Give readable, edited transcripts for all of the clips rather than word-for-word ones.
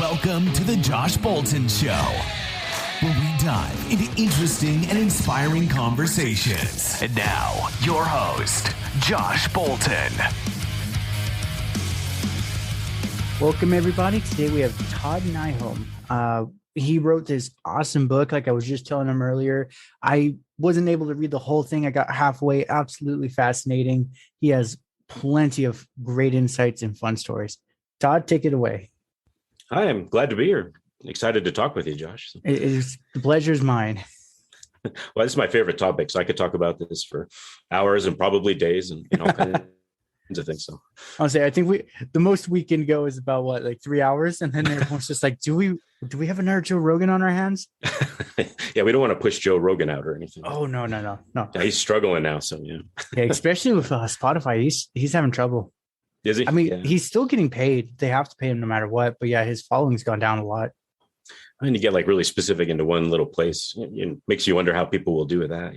Welcome to the Josh Bolton Show, where we dive into interesting and inspiring conversations. And now, your host, Josh Bolton. Welcome, everybody. Today we have Todd Nyholm. He wrote this awesome book. Like I was just telling him earlier, I wasn't able to read the whole thing. I got halfway. Absolutely fascinating. He has plenty of great insights and fun stories. Todd, take it away. Hi, I'm glad to be here. Excited to talk with you, Josh. The pleasure's mine. Well, this is my favorite topic, so I could talk about this for hours and probably days and all kinds of things. So I'll say, I think the most we can go is about like 3 hours, and then everyone's just like, do we have another Joe Rogan on our hands? Yeah, we don't want to push Joe Rogan out or anything. Oh no. Yeah, he's struggling now, so yeah. Yeah, especially with Spotify, he's having trouble. Is he? I mean, yeah. He's still getting paid. They have to pay him no matter what. But yeah, his following's gone down a lot. I mean, you get like really specific into one little place. It makes you wonder how people will do with that,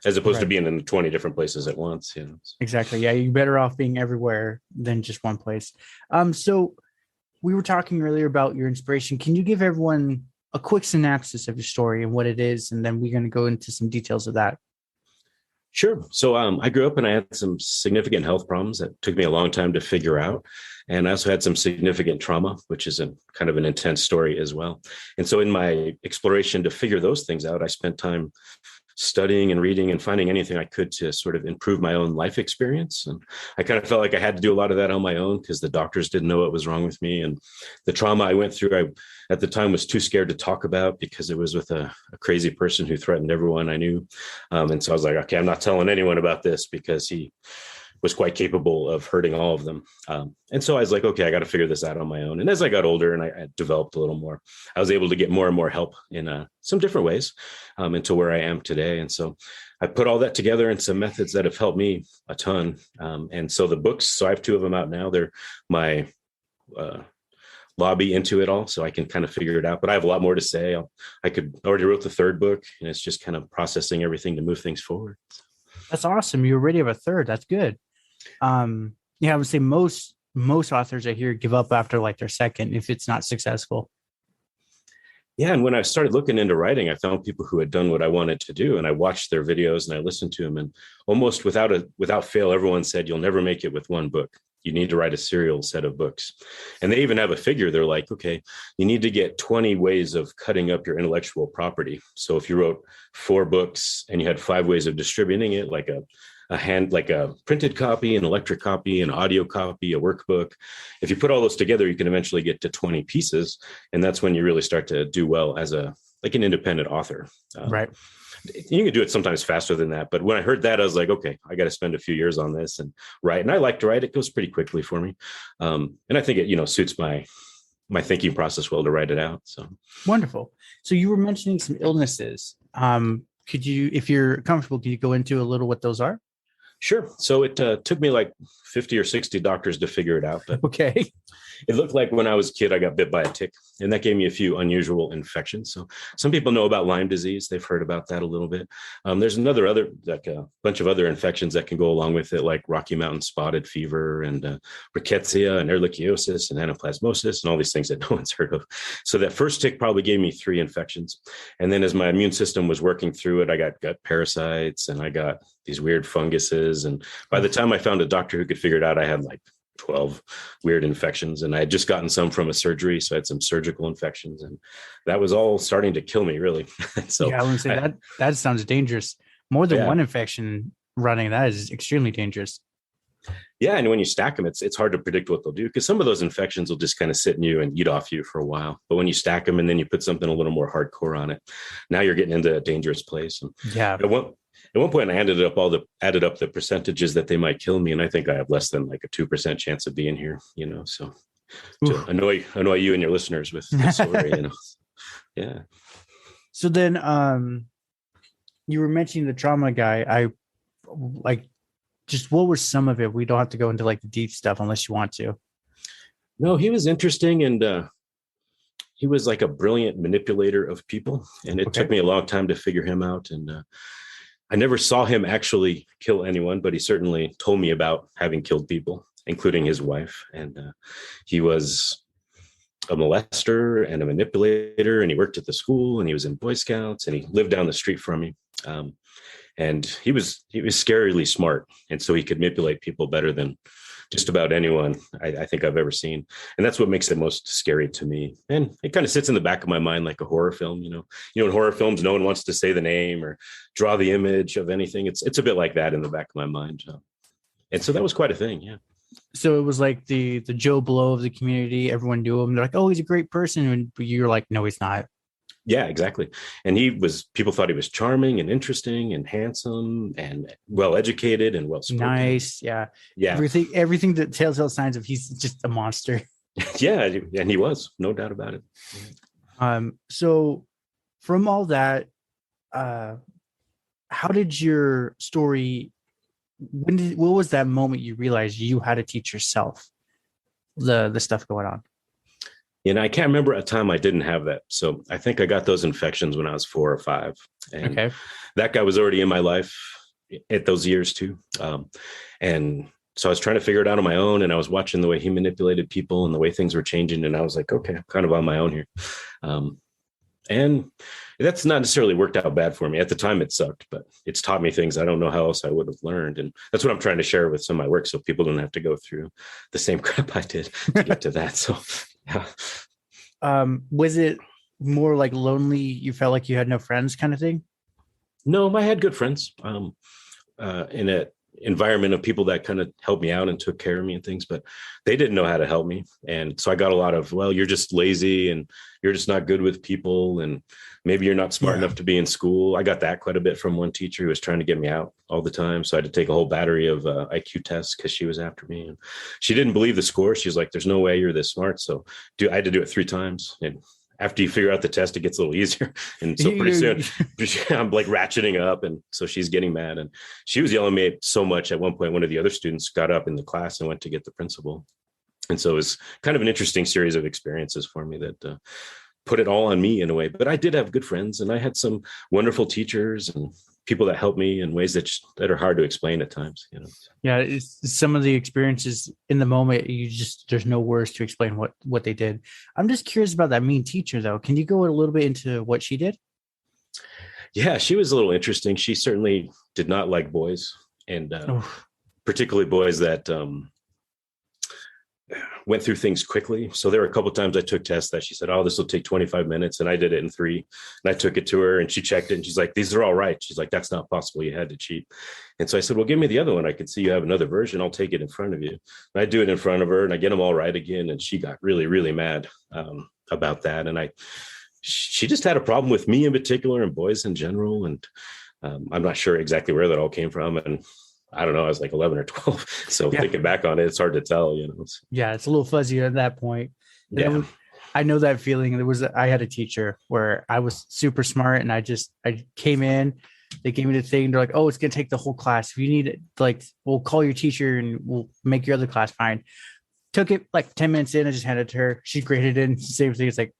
as opposed to being in 20 different places at once. Exactly. Yeah, you're better off being everywhere than just one place. So we were talking earlier about your inspiration. Can you give everyone a quick synopsis of your story and what it is? And then we're going to go into some details of that. Sure. So I grew up and I had some significant health problems that took me a long time to figure out. And I also had some significant trauma, which is kind of an intense story as well. And so in my exploration to figure those things out, I spent time studying and reading and finding anything I could to sort of improve my own life experience. And I kind of felt like I had to do a lot of that on my own because the doctors didn't know what was wrong with me. And the trauma I went through, I at the time was too scared to talk about because it was with a crazy person who threatened everyone I knew. And so I was like, okay, I'm not telling anyone about this because he was quite capable of hurting all of them. And so I was like, okay, I got to figure this out on my own. And as I got older and I developed a little more, I was able to get more and more help in some different ways into where I am today. And so I put all that together in some methods that have helped me a ton. And so the books, so I have 2 of them out now. They're my lobby into it all, so I can kind of figure it out. But I have a lot more to say. I already wrote the 3rd book, and it's just kind of processing everything to move things forward. That's awesome. You already have a 3rd. That's good. Yeah, I would say most authors I hear give up after like their 2nd if it's not successful. Yeah, and when I started looking into writing, I found people who had done what I wanted to do, and I watched their videos and I listened to them, and almost without fail, everyone said, "You'll never make it with one book. You need to write a serial set of books." And they even have a figure. They're like, okay, you need to get 20 ways of cutting up your intellectual property. So if you wrote 4 books and you had 5 ways of distributing it, like a printed copy, an electric copy, an audio copy, a workbook. If you put all those together, you can eventually get to 20 pieces. And that's when you really start to do well as an independent author. Right. You can do it sometimes faster than that. But when I heard that, I was like, okay, I got to spend a few years on this and write. And I like to write. It goes pretty quickly for me. And I think it, suits my thinking process well to write it out. So wonderful. So you were mentioning some illnesses. Could you, if you're comfortable, can you go into a little what those are? Sure. So it took me like 50 or 60 doctors to figure it out. But okay. It looked like when I was a kid, I got bit by a tick, and that gave me a few unusual infections. So some people know about Lyme disease. They've heard about that a little bit. There's a bunch of other infections that can go along with it, like Rocky Mountain spotted fever and rickettsia and ehrlichiosis and anaplasmosis and all these things that no one's heard of. So that first tick probably gave me 3 infections. And then as my immune system was working through it, I got gut parasites and I got these weird funguses. And by the time I found a doctor who could figure it out, I had like 12 weird infections, and I had just gotten some from a surgery. So I had some surgical infections, and that was all starting to kill me, really. So yeah, I would say that sounds dangerous. More than one infection running, that is extremely dangerous. Yeah. And when you stack them, it's hard to predict what they'll do, because some of those infections will just kind of sit in you and eat off you for a while. But when you stack them and then you put something a little more hardcore on it, now you're getting into a dangerous place. And yeah. At one point, I added up the percentages that they might kill me, and I think I have less than like a 2% chance of being here. So to annoy you and your listeners with the story. Yeah. So then, you were mentioning the trauma guy. I like, just what were some of it? We don't have to go into like the deep stuff unless you want to. No, he was interesting, and he was like a brilliant manipulator of people, and it took me a long time to figure him out. And I never saw him actually kill anyone, but he certainly told me about having killed people, including his wife. And he was a molester and a manipulator, and he worked at the school, and he was in Boy Scouts, and he lived down the street from me. And he was scarily smart, and so he could manipulate people better than just about anyone I think I've ever seen. And that's what makes it most scary to me. And it kind of sits in the back of my mind like a horror film. In horror films, no one wants to say the name or draw the image of anything. It's a bit like that in the back of my mind. And so that was quite a thing. Yeah. So it was like the Joe Blow of the community. Everyone knew him. They're like, oh, he's a great person. And you're like, no, he's not. Yeah, exactly. And people thought he was charming and interesting and handsome and well-educated and well-spoken. Nice. Yeah. Yeah. Everything that telltale signs of he's just a monster. Yeah. And he was, no doubt about it. So from all that, how did your story, what was that moment you realized you had to teach yourself the stuff going on? I can't remember a time I didn't have that. So I think I got those infections when I was 4 or 5. And that guy was already in my life at those years too. And so I was trying to figure it out on my own, and I was watching the way he manipulated people and the way things were changing. And I was like, okay, I'm kind of on my own here. And that's not necessarily worked out bad for me. At the time it sucked, but it's taught me things I don't know how else I would have learned. And that's what I'm trying to share with some of my work, so people don't have to go through the same crap I did to get to that. So, yeah. Was it more like lonely? You felt like you had no friends kind of thing? No, I had good friends in an environment of people that kind of helped me out and took care of me and things, but they didn't know how to help me. And so I got a lot of, well, you're just lazy and you're just not good with people, and maybe you're not smart enough to be in school. I got that quite a bit from one teacher who was trying to get me out all the time. So I had to take a whole battery of IQ tests because she was after me. And she didn't believe the score. She was like, there's no way you're this smart. So I had to do it 3 times. And after you figure out the test, it gets a little easier. And so pretty soon I'm like ratcheting up. And so she's getting mad. And she was yelling at me so much at one point, one of the other students got up in the class and went to get the principal. And so it was kind of an interesting series of experiences for me that put it all on me in a way. But I did have good friends, and I had some wonderful teachers and people that helped me in ways that are hard to explain at times. Yeah, it's some of the experiences in the moment, there's no words to explain what they did. I'm just curious about that mean teacher though. Can you go a little bit into what she did? Yeah, she was a little interesting. She certainly did not like boys, and particularly boys that went through things quickly. So there were a couple of times I took tests that she said, oh, this will take 25 minutes. And I did it in 3. And I took it to her and she checked it. And she's like, these are all right. She's like, that's not possible. You had to cheat. And so I said, well, give me the other one. I could see you have another version. I'll take it in front of you. And I do it in front of her and I get them all right again. And she got really, really mad about that. And she just had a problem with me in particular and boys in general. And I'm not sure exactly where that all came from. And I don't know, I was like 11 or 12. So thinking back on it, it's hard to tell, Yeah, it's a little fuzzy at that point. Yeah. I know that feeling. I had a teacher where I was super smart and I came in, they gave me the thing. They're like, oh, it's going to take the whole class. If you need it, like, we'll call your teacher and we'll make your other class fine. Took it like 10 minutes in. I just handed it to her. She graded it. Same thing. It's like,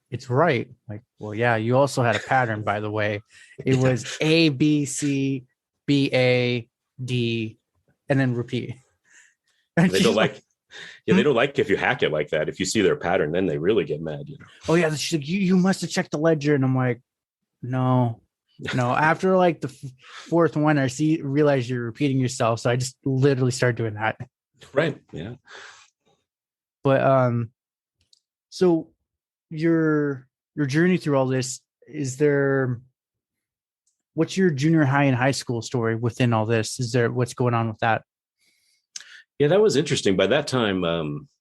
it's right. Like, well, yeah, you also had a pattern, by the way. It was A, B, C, B, A, D, and then repeat. And they don't like they don't like if you hack it like that. If you see their pattern, then they really get mad. Oh yeah, she's like, you must have checked the ledger, and I'm like, no. After like the 4th one, I realize you're repeating yourself, so I just literally started doing that. Right. Yeah. But so your journey through all this, what's your junior high and high school story within all this? What's going on with that? Yeah, that was interesting. By that time,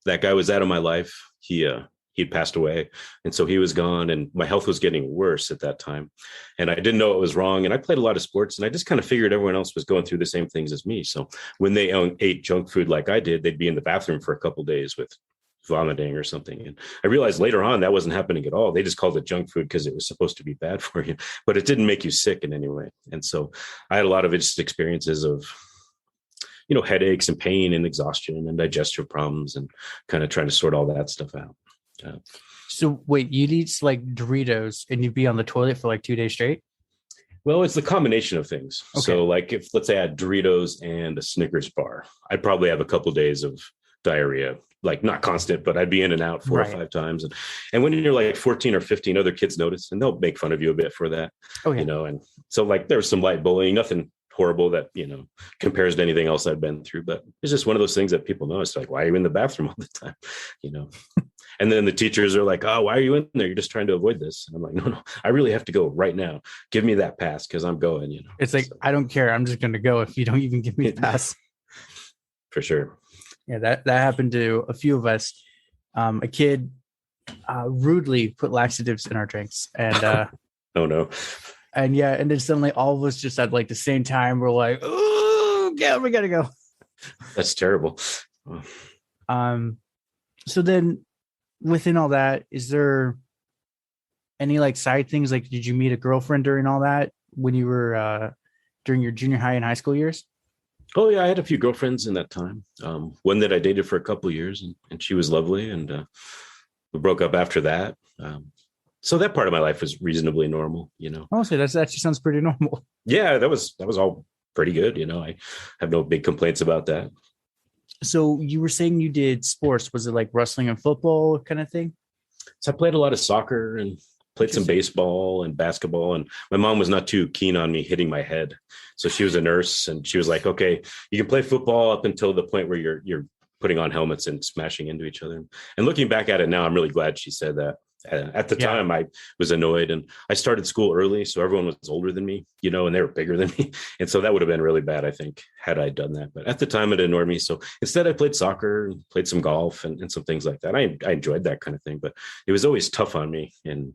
that guy was out of my life. He'd passed away. And so he was gone and my health was getting worse at that time. And I didn't know it was wrong. And I played a lot of sports and I just kind of figured everyone else was going through the same things as me. So when they ate junk food like I did, they'd be in the bathroom for a couple of days with vomiting or something. And I realized later on that wasn't happening at all. They just called it junk food because it was supposed to be bad for you, but it didn't make you sick in any way. And so I had a lot of just experiences of, headaches and pain and exhaustion and digestive problems and kind of trying to sort all that stuff out. So wait, you'd eat like Doritos and you'd be on the toilet for like 2 days straight? Well, it's the combination of things. Okay. So like if let's say I had Doritos and a Snickers bar, I'd probably have a couple of days of diarrhea, like not constant, but I'd be in and out 4 or 5 times. And when you're like 14 or 15, other kids notice and they'll make fun of you a bit for that, and so like there was some light bullying, nothing horrible that, compares to anything else I've been through, but it's just one of those things that people notice, like, why are you in the bathroom all the time? And then the teachers are like, oh, why are you in there? You're just trying to avoid this. And I'm like, no, I really have to go right now. Give me that pass because I'm going, It's like, I don't care. I'm just going to go if you don't even give me a pass. For sure. Yeah, that happened to a few of us. A kid rudely put laxatives in our drinks. And oh, no. And then suddenly all of us just at like the same time, we're like, oh, yeah, we got to go. That's terrible. So then within all that, is there any like side things? Like, did you meet a girlfriend during all that when you were during your junior high and high school years? Oh, yeah. I had a few girlfriends in that time. One that I dated for a couple of years and she was lovely. And we broke up after that. So that part of my life was reasonably normal, Honestly, that actually sounds pretty normal. Yeah, that was all pretty good. I have no big complaints about that. So you were saying you did sports. Was it like wrestling and football kind of thing? So I played a lot of soccer and played some baseball and basketball. And my mom was not too keen on me hitting my head. So she was a nurse and she was like, okay, you can play football up until the point where you're putting on helmets and smashing into each other. And looking back at it now, I'm really glad she said that. At the time, I was annoyed and I started school early. So everyone was older than me, and they were bigger than me. And so that would have been really bad, I think, had I done that. But at the time, it annoyed me. So instead, I played soccer, and played some golf and some things like that. I enjoyed that kind of thing, but it was always tough on me. And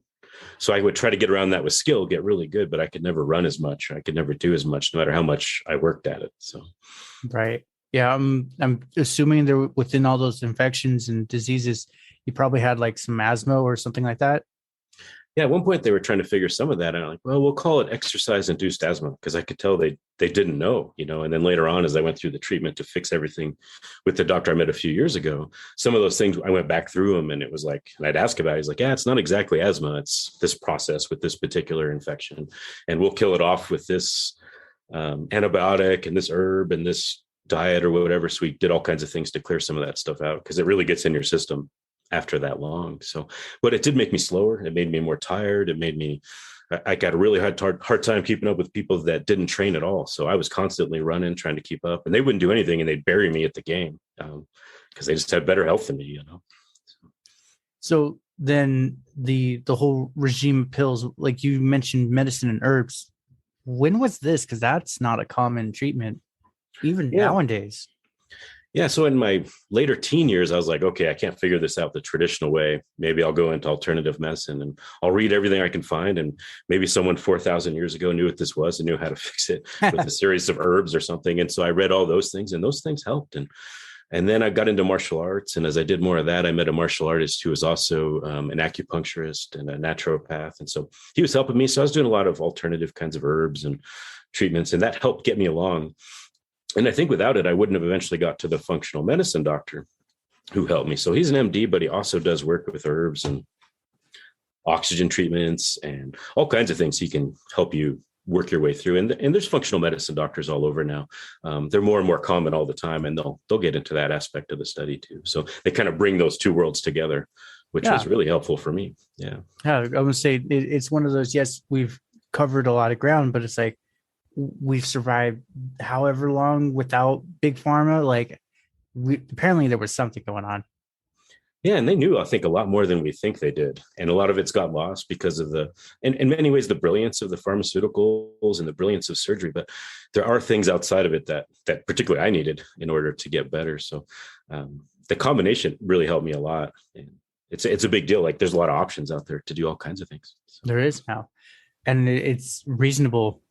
so I would try to get around that with skill, get really good, but I could never run as much. I could never do as much, no matter how much I worked at it. So, right. Yeah. I'm assuming there within all those infections and diseases, you probably had like some asthma or something like that. Yeah, at one point they were trying to figure some of that out. Like, well, we'll call it exercise-induced asthma because I could tell they didn't know, And then later on, as I went through the treatment to fix everything with the doctor I met a few years ago, some of those things I went back through them, and it was like, and I'd ask about it. He's like, yeah, it's not exactly asthma. It's this process with this particular infection, and we'll kill it off with this antibiotic and this herb and this diet or whatever. So we did all kinds of things to clear some of that stuff out because it really gets in your system after that long. So, but it did make me slower. It made me more tired. It made me, I got a really hard time keeping up with people that didn't train at all. So I was constantly running, trying to keep up, and they wouldn't do anything and they'd bury me at the game because they just had better health than me, So then the whole regime of pills, like you mentioned medicine and herbs. When was this? Because that's not a common treatment, even nowadays. Yeah. So in my later teen years, I was like, okay, I can't figure this out the traditional way. Maybe I'll go into alternative medicine and I'll read everything I can find. And maybe someone 4,000 years ago knew what this was and knew how to fix it with a series of herbs or something. And so I read all those things and those things helped. And then I got into martial arts. And as I did more of that, I met a martial artist who was also an acupuncturist and a naturopath. And so he was helping me. So I was doing a lot of alternative kinds of herbs and treatments, and that helped get me along. And I think without it, I wouldn't have eventually got to the functional medicine doctor who helped me. So he's an MD, but he also does work with herbs and oxygen treatments and all kinds of things. He can help you work your way through. And there's functional medicine doctors all over now. They're more and more common all the time, and they'll get into that aspect of the study too. So they kind of bring those two worlds together, which was really helpful for me. Yeah. I would say it's one of those, yes, we've covered a lot of ground, but it's like, we've survived however long without big pharma. Like apparently there was something going on. Yeah. And they knew, I think, a lot more than we think they did. And a lot of it's got lost because of in many ways, the brilliance of the pharmaceuticals and the brilliance of surgery. But there are things outside of it that particularly I needed in order to get better. So the combination really helped me a lot. And it's a big deal. Like there's a lot of options out there to do all kinds of things. So. There is now. And it's reasonable.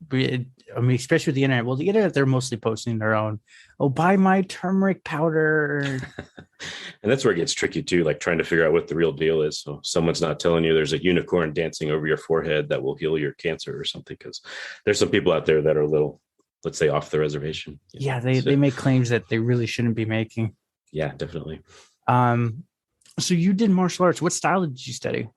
Especially with the internet. Well, the internet, they're mostly posting their own. Oh, buy my turmeric powder. And that's where it gets tricky too, like trying to figure out what the real deal is. So someone's not telling you there's a unicorn dancing over your forehead that will heal your cancer or something, because there's some people out there that are a little, let's say, off the reservation. Yeah, they make claims that they really shouldn't be making. Yeah, definitely. So you did martial arts. What style did you study?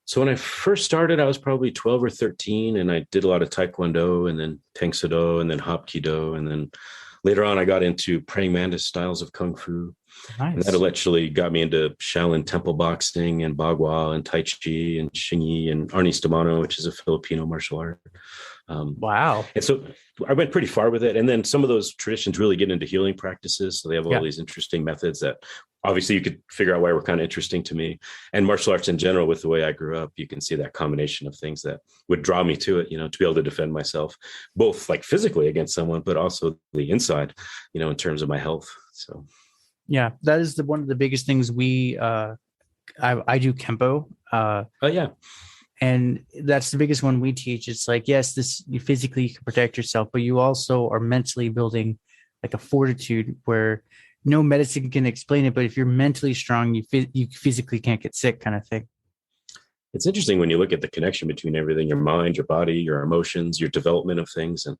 So when I first started, I was probably 12 or 13, and I did a lot of Taekwondo and then Tang Soo Do and then Hapkido and then later on, I got into praying mantis styles of Kung Fu. Nice. And that eventually got me into Shaolin temple boxing and Bagua and Tai Chi and Xingyi and Arnis Damano, which is a Filipino martial art. Wow. And so I went pretty far with it. And then some of those traditions really get into healing practices. So they have all these interesting methods that obviously you could figure out why were kind of interesting to me. And martial arts in general, with the way I grew up, you can see that combination of things that would draw me to it, to be able to defend myself, both like physically against someone, but also the inside, in terms of my health. So. Yeah, that is one of the biggest things I do Kempo. Oh yeah. And that's the biggest one we teach. It's like, yes, you physically can protect yourself, but you also are mentally building like a fortitude where no medicine can explain it. But if you're mentally strong, you physically can't get sick, kind of thing. It's interesting when you look at the connection between everything, your mind, your body, your emotions, your development of things, and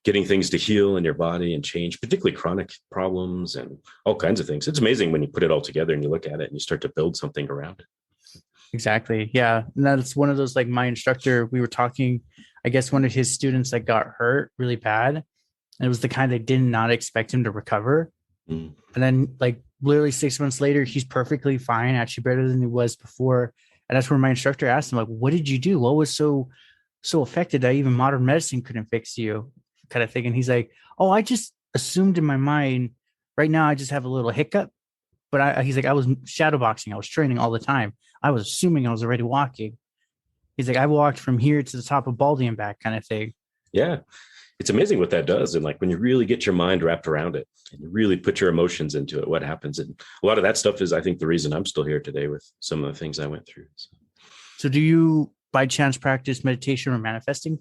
getting things to heal in your body and change, particularly chronic problems and all kinds of things. It's amazing when you put it all together and you look at it and you start to build something around it. Exactly. Yeah. And that's one of those, like my instructor, we were talking, I guess one of his students that got hurt really bad. And it was the kind that did not expect him to recover. And then like literally 6 months later, he's perfectly fine, actually better than he was before. And that's where my instructor asked him, like, what did you do? What was so affected that even modern medicine couldn't fix you, kind of thing? And he's like, oh, I just assumed in my mind right now, I just have a little hiccup. But he's like, I was shadowboxing. I was training all the time. I was assuming I was already walking. He's like, I walked from here to the top of Baldy and back, kind of thing. Yeah. It's amazing what that does. And like when you really get your mind wrapped around it and you really put your emotions into it, what happens? And a lot of that stuff is, I think, the reason I'm still here today with some of the things I went through. So do you by chance practice meditation or manifesting?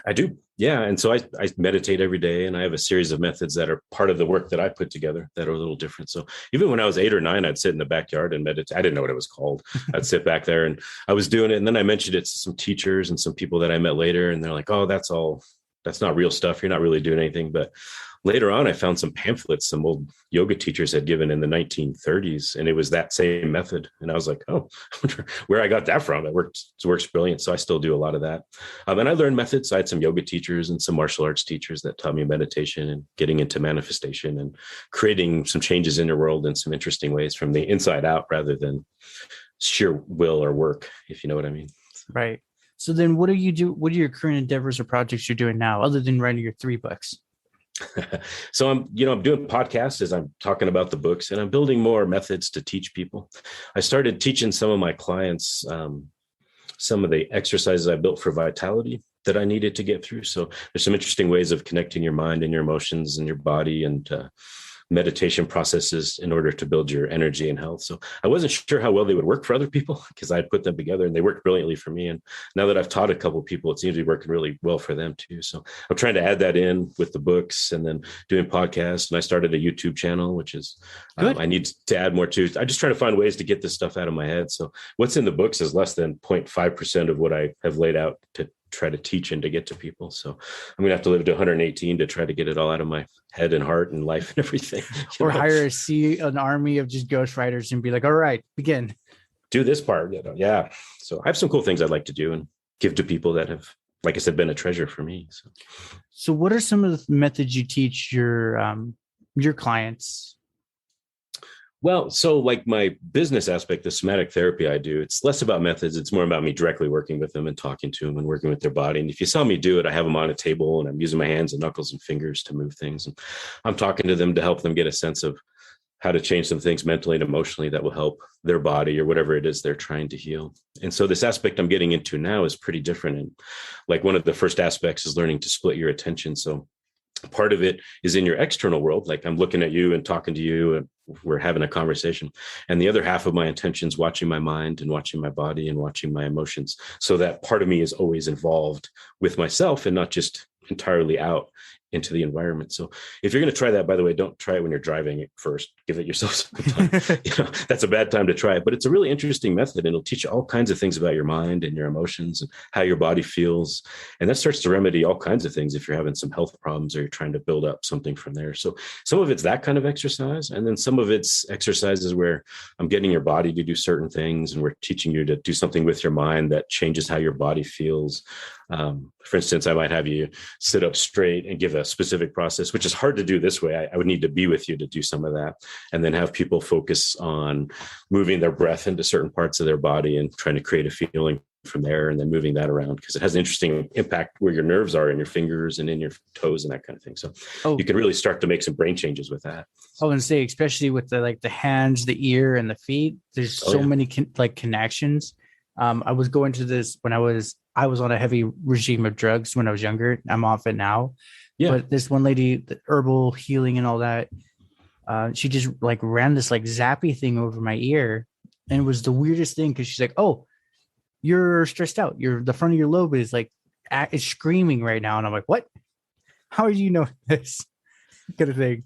I do. Yeah. And so I meditate every day, and I have a series of methods that are part of the work that I put together that are a little different. So even when I was 8 or 9, I'd sit in the backyard and meditate. I didn't know what it was called. I'd sit back there and I was doing it. And then I mentioned it to some teachers and some people that I met later, and they're like, oh, that's not real stuff. You're not really doing anything. But later on, I found some pamphlets some old yoga teachers had given in the 1930s, and it was that same method. And I was like, oh, I wonder where I got that from. It works brilliant. So I still do a lot of that. And I learned methods. I had some yoga teachers and some martial arts teachers that taught me meditation and getting into manifestation and creating some changes in your world in some interesting ways from the inside out rather than sheer will or work, if you know what I mean. Right. So then what do you do? What are your current endeavors or projects you're doing now other than writing your 3 books? So I'm doing podcasts as I'm talking about the books, and I'm building more methods to teach people. I started teaching some of my clients some of the exercises I built for vitality that I needed to get through. So there's some interesting ways of connecting your mind and your emotions and your body and meditation processes in order to build your energy and health. So I wasn't sure how well they would work for other people because I put them together and they worked brilliantly for me. And now that I've taught a couple of people, it seems to be working really well for them too. So I'm trying to add that in with the books and then doing podcasts. And I started a YouTube channel, which is I need to add more to. I just try to find ways to get this stuff out of my head. So what's in the books is less than 0.5% of what I have laid out to try to teach and to get to people. So I'm going to have to live to 118 to try to get it all out of my head and heart and life and everything. Or hire an army of just ghostwriters and be like, all right, begin. Do this part. Yeah. So I have some cool things I'd like to do and give to people that have, like I said, been a treasure for me. So what are some of the methods you teach your clients? Well, so like my business aspect, the somatic therapy I do, it's less about methods. It's more about me directly working with them and talking to them and working with their body. And if you saw me do it, I have them on a table and I'm using my hands and knuckles and fingers to move things. And I'm talking to them to help them get a sense of how to change some things mentally and emotionally that will help their body or whatever it is they're trying to heal. And so this aspect I'm getting into now is pretty different. And like one of the first aspects is learning to split your attention. So part of it is in your external world, like I'm looking at you and talking to you and we're having a conversation. And the other half of my attention is watching my mind and watching my body and watching my emotions. So that part of me is always involved with myself and not just entirely out into the environment. So if you're going to try that, by the way, don't try it when you're driving it first. Give it yourself some time. That's a bad time to try it, but it's a really interesting method and it'll teach you all kinds of things about your mind and your emotions and how your body feels. And that starts to remedy all kinds of things if you're having some health problems or you're trying to build up something from there. So some of it's that kind of exercise. And then some of it's exercises where I'm getting your body to do certain things and we're teaching you to do something with your mind that changes how your body feels. For instance, I might have you sit up straight and give a specific process, which is hard to do this way. I would need to be with you to do some of that, and then have people focus on moving their breath into certain parts of their body and trying to create a feeling from there, and then moving that around, because it has an interesting impact where your nerves are in your fingers and in your toes and that kind of thing. So you can really start to make some brain changes with that. I would say, especially with the hands, the ear, and the feet, there's so many connections. I was going to this when I was on a heavy regime of drugs when I was younger. I'm off it now. Yeah. But this one lady, the herbal healing and all that, she just like ran this like zappy thing over my ear. And it was the weirdest thing, because she's like, "Oh, you're stressed out. The front of your lobe is like is screaming right now." And I'm like, "What? How do you know this?" kind of thing.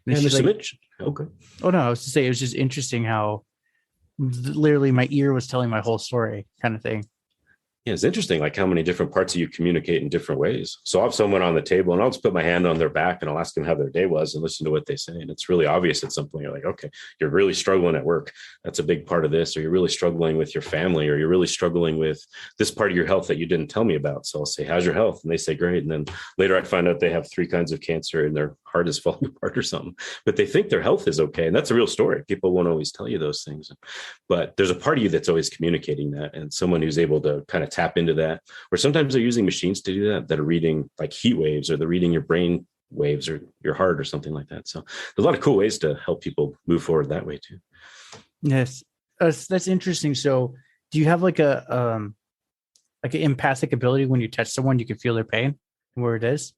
And she's like, okay. Oh no, I was to say, it was just interesting how literally my ear was telling my whole story, kind of thing. Yeah, it's interesting, like how many different parts of you communicate in different ways. So I'll have someone on the table and I'll just put my hand on their back and I'll ask them how their day was and listen to what they say. And it's really obvious at some point. You're like, okay, you're really struggling at work. That's a big part of this. Or you're really struggling with your family, or you're really struggling with this part of your health that you didn't tell me about. So I'll say, "How's your health?" And they say, "Great." And then later I find out they have 3 kinds of cancer and their heart is falling apart or something, but they think their health is okay. And that's a real story. People won't always tell you those things, but there's a part of you that's always communicating that, and someone who's able to kind of tap into that. Or sometimes they're using machines to do that are reading like heat waves, or they're reading your brain waves or your heart or something like that. So there's a lot of cool ways to help people move forward that way too. Yes. That's interesting. So do you have like an empathic ability? When you touch someone, you can feel their pain where it is?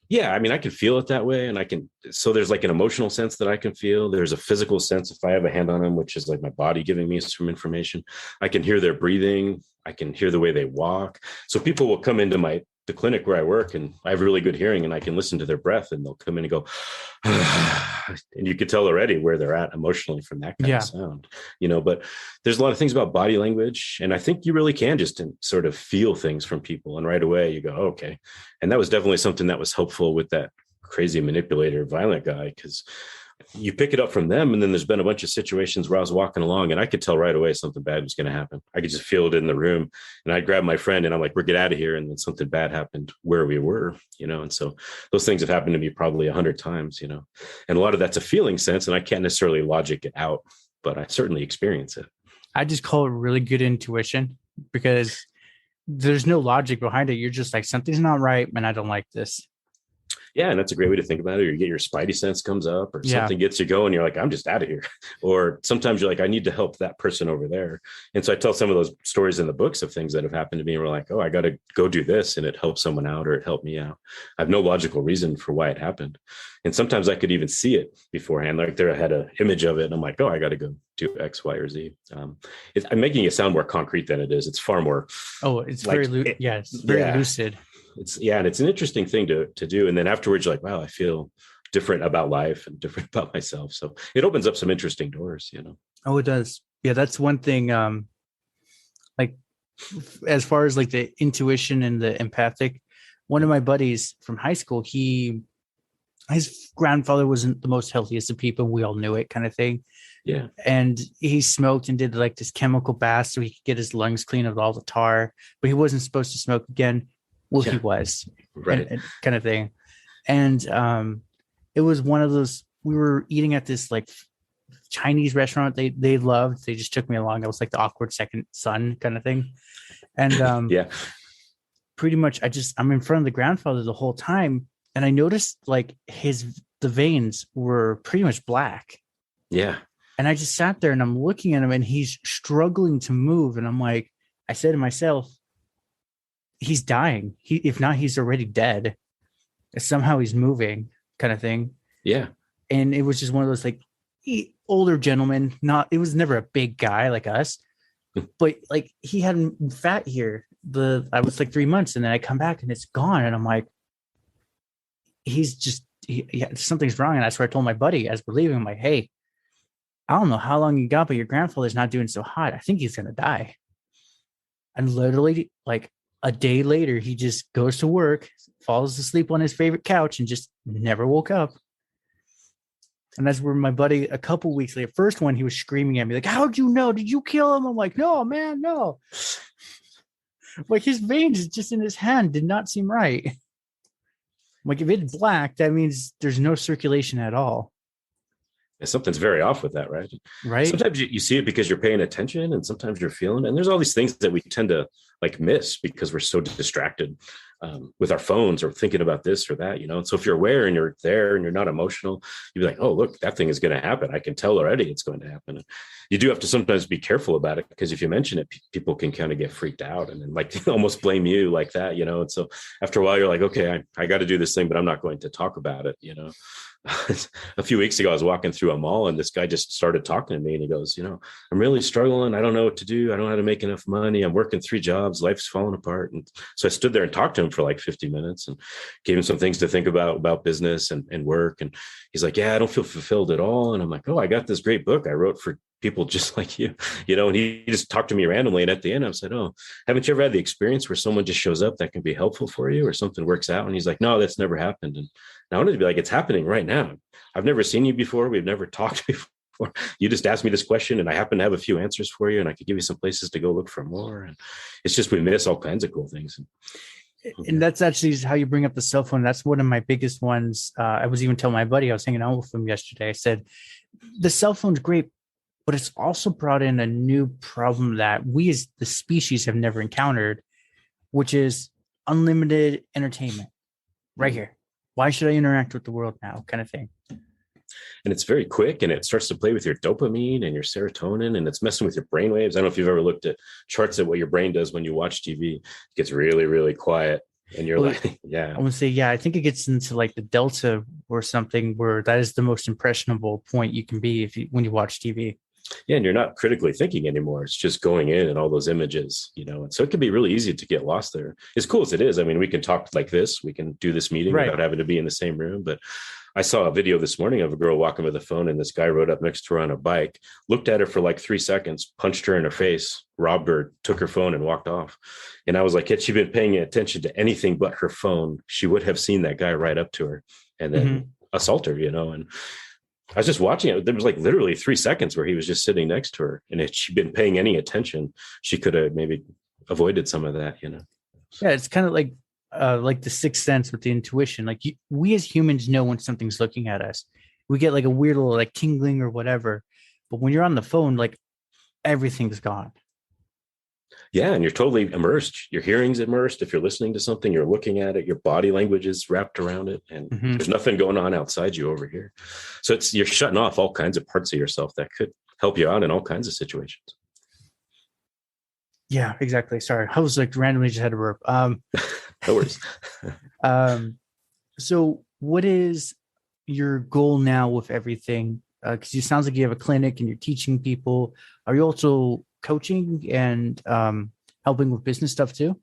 Yeah, I mean, I can feel it that way, and so there's like an emotional sense that I can feel. There's a physical sense if I have a hand on them, which is like my body giving me some information. I can hear their breathing. I can hear the way they walk. So people will come into the clinic where I work, and I have really good hearing, and I can listen to their breath, and they'll come in and go, and you could tell already where they're at emotionally from that kind of sound, but there's a lot of things about body language. And I think you really can just sort of feel things from people. And right away you go, oh, okay. And that was definitely something that was helpful with that crazy manipulator, violent guy, because you pick it up from them. And then there's been a bunch of situations where I was walking along and I could tell right away something bad was going to happen. I could just feel it in the room, and I'd grab my friend and I'm like, "We're get out of here." And then something bad happened where we were, and so those things have happened to me probably 100 times, and a lot of that's a feeling sense, and I can't necessarily logic it out, but I certainly experience it. I just call it really good intuition, because there's no logic behind it. You're just like, something's not right, and I don't like this. Yeah, and that's a great way to think about it. Or you get your spidey sense comes up, or something gets you going. You're like, "I'm just out of here." Or sometimes you're like, "I need to help that person over there." And so I tell some of those stories in the books of things that have happened to me. And we're like, "Oh, I got to go do this," and it helps someone out, or it helped me out. I have no logical reason for why it happened. And sometimes I could even see it beforehand. Like I had an image of it, and I'm like, "Oh, I got to go do X, Y, or Z." I'm making it sound more concrete than it is. It's far more. Oh, it's like, it's very lucid. And it's an interesting thing to do. And then afterwards, you're like, wow, I feel different about life and different about myself. So it opens up some interesting doors, Oh, it does. Yeah, that's one thing. Like as far as like the intuition and the empathic, one of my buddies from high school, his grandfather wasn't the most healthiest of people. We all knew it, kind of thing. Yeah. And he smoked and did like this chemical bath so he could get his lungs clean of all the tar, but he wasn't supposed to smoke again. Well, he was, right, and kind of thing. And it was one of those, we were eating at this like Chinese restaurant they loved. They just took me along. I was like the awkward second son kind of thing. And pretty much I'm in front of the grandfather the whole time. And I noticed like the veins were pretty much black. Yeah. And I just sat there and I'm looking at him and he's struggling to move. And I'm like, I said to myself, he's dying. If not, he's already dead. Somehow he's moving, kind of thing. Yeah. And it was just one of those like older gentlemen. It was never a big guy like us, but like he had fat here. I was like 3 months, and then I come back and it's gone, and I'm like, something's wrong. And that's where I told my buddy as we're leaving, I'm like, "Hey, I don't know how long you got, but your grandfather's not doing so hot. I think he's gonna die." And literally, like a day later, he just goes to work, falls asleep on his favorite couch, and just never woke up. And that's where my buddy, a couple weeks later, first one, he was screaming at me like, "How'd you know? Did you kill him?" I'm like, "No, man, no." Like his veins just in his hand did not seem right. Like if it's black, that means there's no circulation at all. And something's very off with that, right? Right. Sometimes you see it because you're paying attention, and sometimes you're feeling it. And there's all these things that we tend to like miss because we're so distracted with our phones or thinking about this or that, And so if you're aware and you're there and you're not emotional, you'd be like, oh, look, that thing is going to happen. I can tell already it's going to happen. And you do have to sometimes be careful about it, because if you mention it, people can kind of get freaked out and then like almost blame you like that, And so after a while, you're like, okay, I got to do this thing, but I'm not going to talk about it, A few weeks ago, I was walking through a mall and this guy just started talking to me, and he goes, I'm really struggling. I don't know what to do. I don't know how to make enough money. I'm working 3 jobs. Life's falling apart. And so I stood there and talked to him for like 50 minutes and gave him some things to think about business and work. And he's like, yeah, I don't feel fulfilled at all. And I'm like, oh, I got this great book I wrote for people just like you, and he just talked to me randomly. And at the end, I said, oh, haven't you ever had the experience where someone just shows up that can be helpful for you or something works out? And he's like, no, that's never happened. And I wanted to be like, it's happening right now. I've never seen you before. We've never talked before. You just asked me this question and I happen to have a few answers for you, and I could give you some places to go look for more. And it's just, we miss all kinds of cool things. And that's actually how you bring up the cell phone. That's one of my biggest ones. I was even telling my buddy, I was hanging out with him yesterday. I said, the cell phone's great, but it's also brought in a new problem that we as the species have never encountered, which is unlimited entertainment right here. Why should I interact with the world now? Kind of thing. And it's very quick, and it starts to play with your dopamine and your serotonin, and it's messing with your brain waves. I don't know if you've ever looked at charts of what your brain does when you watch TV. It gets really, really quiet. And you're like, yeah. I would say, yeah, I think it gets into like the delta or something where that is the most impressionable point you can be when you watch TV. Yeah, and you're not critically thinking anymore. It's just going in and all those images, And so it can be really easy to get lost there. As cool as it is, I mean, we can talk like this. We can do this meeting without having to be in the same room. But I saw a video this morning of a girl walking with a phone, and this guy rode up next to her on a bike, looked at her for like 3 seconds, punched her in her face, robbed her, took her phone and walked off. And I was like, had she been paying attention to anything but her phone, she would have seen that guy right up to her and then assault her, And I was just watching it. There was like literally 3 seconds where he was just sitting next to her. And if she'd been paying any attention, she could have maybe avoided some of that, Yeah, it's kind of like the sixth sense with the intuition. Like we as humans know when something's looking at us. We get like a weird little like tingling or whatever. But when you're on the phone, like everything's gone. Yeah, and you're totally immersed. Your hearing's immersed. If you're listening to something, you're looking at it. Your body language is wrapped around it, and there's nothing going on outside you over here. So you're shutting off all kinds of parts of yourself that could help you out in all kinds of situations. Yeah, exactly. Sorry, I was like randomly just had a burp. No worries. So what is your goal now with everything? Because it sounds like you have a clinic and you're teaching people. Are you also coaching and helping with business stuff too?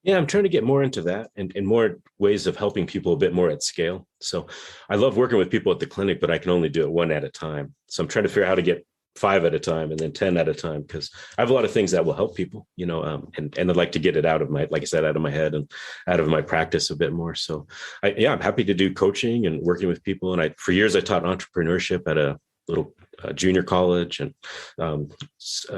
Yeah, I'm trying to get more into that and more ways of helping people a bit more at scale. So I love working with people at the clinic, but I can only do it 1 at a time. So I'm trying to figure out how to get 5 at a time and then 10 at a time, because I have a lot of things that will help people, and I'd like to get it out of my, like I said, out of my head and out of my practice a bit more. So I'm happy to do coaching and working with people. And for years I taught entrepreneurship at a little junior college and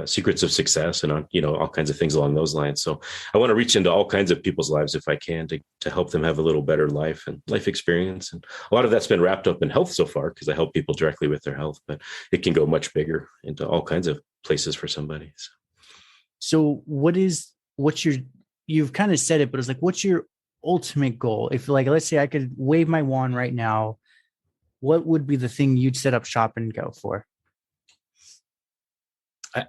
secrets of success and all kinds of things along those lines. So I want to reach into all kinds of people's lives if I can to help them have a little better life and life experience. And a lot of that's been wrapped up in health so far, because I help people directly with their health, but it can go much bigger into all kinds of places for somebody. So you've kind of said it, but it's like, what's your ultimate goal? If like, let's say I could wave my wand right now, what would be the thing you'd set up shop and go for?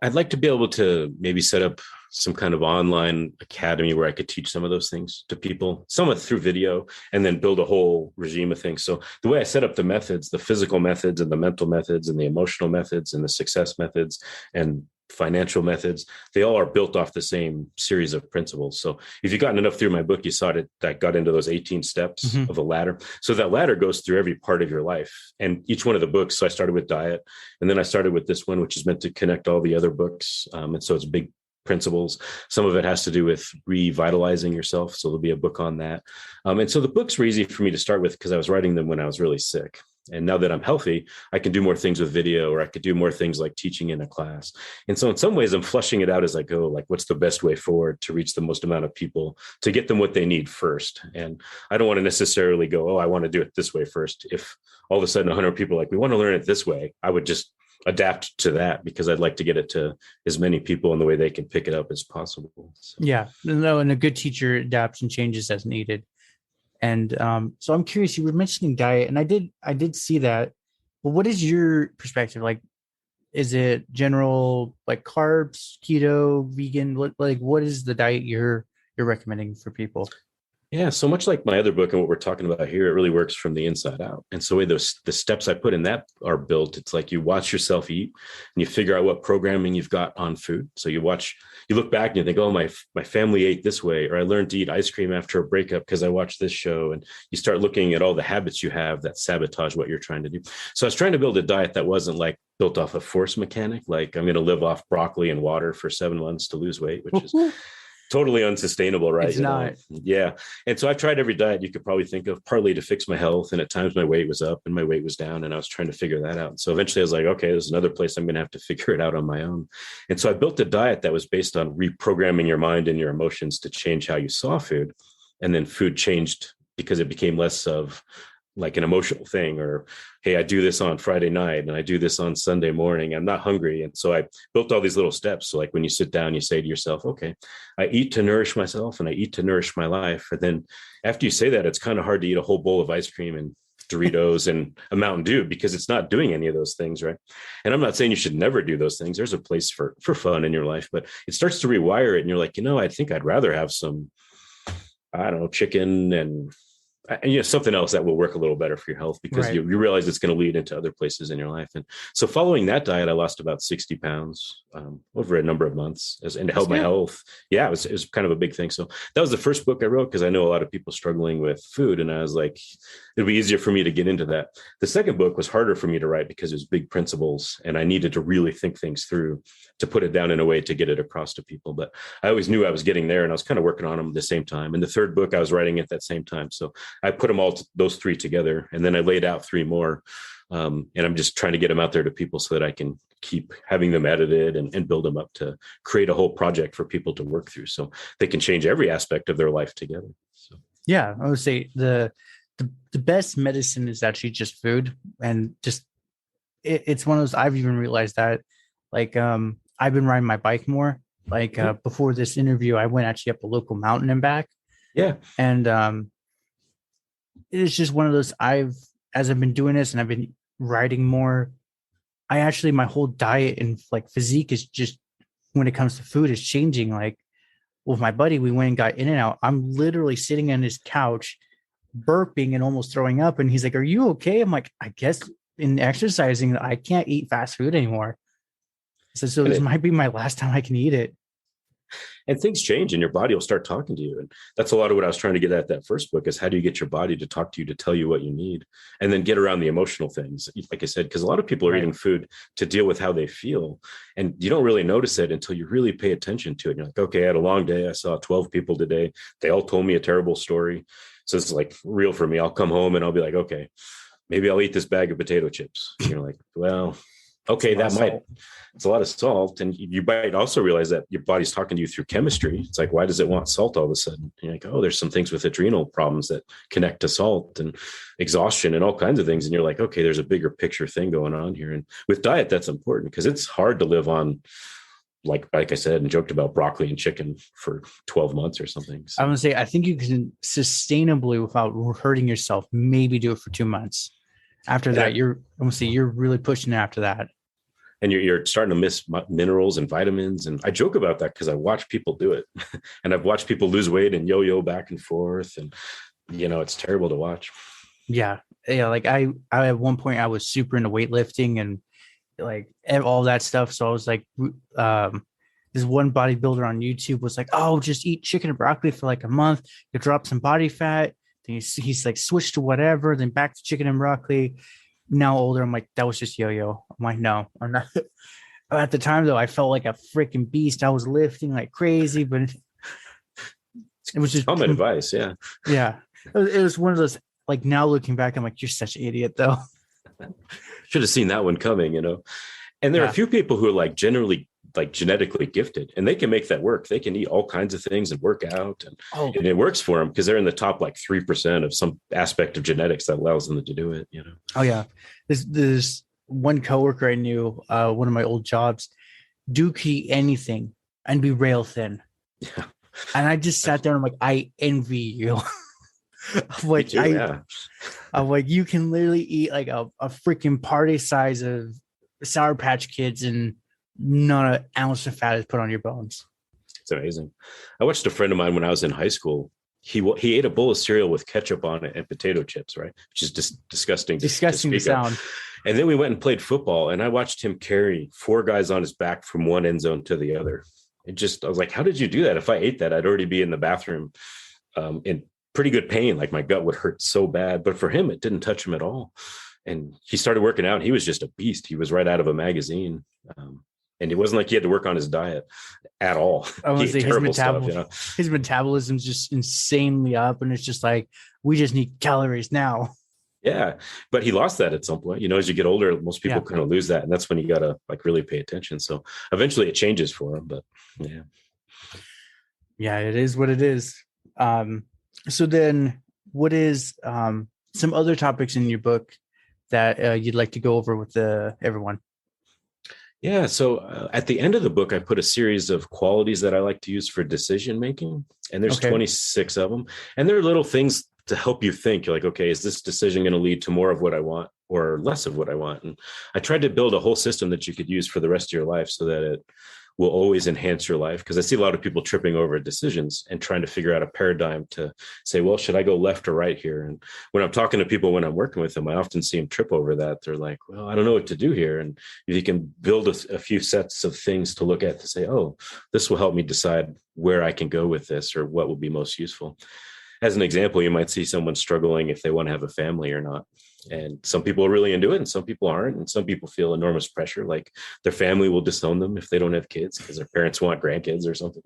I'd like to be able to maybe set up some kind of online academy where I could teach some of those things to people, some through video, and then build a whole regime of things. So the way I set up the methods, the physical methods and the mental methods and the emotional methods and the success methods and financial methods, they all are built off the same series of principles. So if you've gotten enough through my book, you saw that got into those 18 steps of a ladder. So that ladder goes through every part of your life and each one of the books. So I started with diet, and then I started with this one, which is meant to connect all the other books. And so it's big principles. Some of it has to do with revitalizing yourself. So there'll be a book on that. And so the books were easy for me to start with because I was writing them when I was really sick. And now that I'm healthy, I can do more things with video, or I could do more things like teaching in a class. And so in some ways, I'm flushing it out as I go, like what's the best way forward to reach the most amount of people, to get them what they need first. And I don't want to necessarily go, oh, I want to do it this way first. If all of a sudden 100 people are like, we want to learn it this way, I would just adapt to that, because I'd like to get it to as many people in the way they can pick it up as possible. So. Yeah, no, and a good teacher adapts and changes as needed. And so I'm curious, you were mentioning diet, and I did see that. But what is your perspective? Like, is it general, like carbs, keto, vegan? What is the diet you're recommending for people? Yeah, so much like my other book and what we're talking about here, it really works from the inside out. And so the steps I put in that are built. It's like you watch yourself eat and you figure out what programming you've got on food. So you look back and you think, oh, my family ate this way, or I learned to eat ice cream after a breakup because I watched this show. And you start looking at all the habits you have that sabotage what you're trying to do. So I was trying to build a diet that wasn't like built off a force mechanic, like I'm going to live off broccoli and water for 7 months to lose weight, which is totally unsustainable, right? It's not. Yeah. And so I've tried every diet you could probably think of, partly to fix my health. And at times my weight was up and my weight was down, and I was trying to figure that out. And so eventually I was like, okay, there's another place I'm going to have to figure it out on my own. And so I built a diet that was based on reprogramming your mind and your emotions to change how you saw food. And then food changed because it became less of like an emotional thing, or, hey, I do this on Friday night and I do this on Sunday morning. I'm not hungry. And so I built all these little steps. So like when you sit down, you say to yourself, okay, I eat to nourish myself and I eat to nourish my life. And then after you say that, it's kind of hard to eat a whole bowl of ice cream and Doritos and a Mountain Dew, because it's not doing any of those things, right? And I'm not saying you should never do those things. There's a place for fun in your life, but it starts to rewire it. And you're like, I think I'd rather have some, I don't know, chicken and something else that will work a little better for your health, because Right. you realize it's going to lead into other places in your life. And so following that diet, I lost about 60 pounds over a number of months, and to help my health. Yeah, it was kind of a big thing. So that was the first book I wrote, because I know a lot of people struggling with food. And I was like, it'd be easier for me to get into that. The second book was harder for me to write because it was big principles, and I needed to really think things through to put it down in a way to get it across to people. But I always knew I was getting there, and I was kind of working on them at the same time. And the third book I was writing at that same time. So I put them all, those three together, and then I laid out 3 more. And I'm just trying to get them out there to people so that I can keep having them edited and build them up to create a whole project for people to work through, so they can change every aspect of their life together. So. Yeah, I would say the best medicine is actually just food, and just it's one of those. I've even realized that, like, I've been riding my bike more. Like before this interview, I went actually up a local mountain and back. Yeah, and it's just one of those. As I've been doing this and I've been riding more, my whole diet and like physique is just, when it comes to food, is changing. Like with my buddy, we went and got In-N-Out. I'm literally sitting on his couch, burping and almost throwing up. And he's like, "Are you okay?" I'm like, "I guess in exercising, I can't eat fast food anymore." So this might be my last time I can eat it. And things change, and your body will start talking to you. And that's a lot of what I was trying to get at that first book, is how do you get your body to talk to you, to tell you what you need, and then get around the emotional things. Like I said, because a lot of people are eating food to deal with how they feel. And you don't really notice it until you really pay attention to it. And you're like, okay, I had a long day. I saw 12 people today. They all told me a terrible story. So it's like real for me. I'll come home and I'll be like, okay, maybe I'll eat this bag of potato chips. And you're like, well, okay, it's a lot of salt. And you might also realize that your body's talking to you through chemistry. It's like, why does it want salt all of a sudden? And you're like, oh, there's some things with adrenal problems that connect to salt and exhaustion and all kinds of things. And you're like, okay, there's a bigger picture thing going on here. And with diet, that's important, because it's hard to live on, like I said, and joked about broccoli and chicken for 12 months or something. So. I would say, I think you can sustainably, without hurting yourself, maybe do it for 2 months. After that, you're really pushing it after that. And you're starting to miss minerals and vitamins. And I joke about that because I watch people do it. And I've watched people lose weight and yo-yo back and forth. And, it's terrible to watch. Yeah. Like I at one point I was super into weightlifting and like all that stuff. So I was like, this one bodybuilder on YouTube was like, "Oh, just eat chicken and broccoli for like a month. You drop some body fat." Then he's like switched to whatever, then back to chicken and broccoli. Now older, I'm like, that was just yo-yo. I'm like, no, I'm not. At the time though, I felt like a freaking beast. I was lifting like crazy, but it was just common advice. Yeah. Yeah. It was one of those, like, now looking back, I'm like, you're such an idiot though. Should have seen that one coming, And there are a few people who are like generally like genetically gifted, and they can make that work. They can eat all kinds of things and work out, and it works for them because they're in the top like 3% of some aspect of genetics that allows them to do it. Oh yeah, there's one coworker I knew, one of my old jobs, Duke eat anything and be rail thin. Yeah, and I just sat there and I'm like, I envy you. Like I'm like, you can literally eat like a freaking party size of Sour Patch Kids and not an ounce of fat is put on your bones. It's amazing. I watched a friend of mine when I was in high school. He ate a bowl of cereal with ketchup on it and potato chips, right? Which is just disgusting. Disgusting to sound. And then we went and played football, and I watched him carry 4 guys on his back from one end zone to the other. I was like, how did you do that? If I ate that, I'd already be in the bathroom in pretty good pain. Like my gut would hurt so bad. But for him, it didn't touch him at all. And he started working out. He was just a beast. He was right out of a magazine. And it wasn't like he had to work on his diet at all. His metabolism's just insanely up. And it's just like, we just need calories now. Yeah. But he lost that at some point. As you get older, most people kind of lose that. And that's when you got to like really pay attention. So eventually it changes for him. But yeah. Yeah, it is what it is. So then what is some other topics in your book that you'd like to go over with everyone? Yeah. So at the end of the book, I put a series of qualities that I like to use for decision making. And there's 26 of them. And there are little things to help you think. You're like, okay, is this decision going to lead to more of what I want or less of what I want? And I tried to build a whole system that you could use for the rest of your life so that it will always enhance your life. Because I see a lot of people tripping over decisions and trying to figure out a paradigm to say, well, should I go left or right here? And when I'm talking to people, when I'm working with them, I often see them trip over that. They're like, well, I don't know what to do here. And if you can build a few sets of things to look at to say, oh, this will help me decide where I can go with this or what will be most useful. As an example, you might see someone struggling if they want to have a family or not. And some people are really into it and some people aren't. And some people feel enormous pressure, like their family will disown them if they don't have kids because their parents want grandkids or something,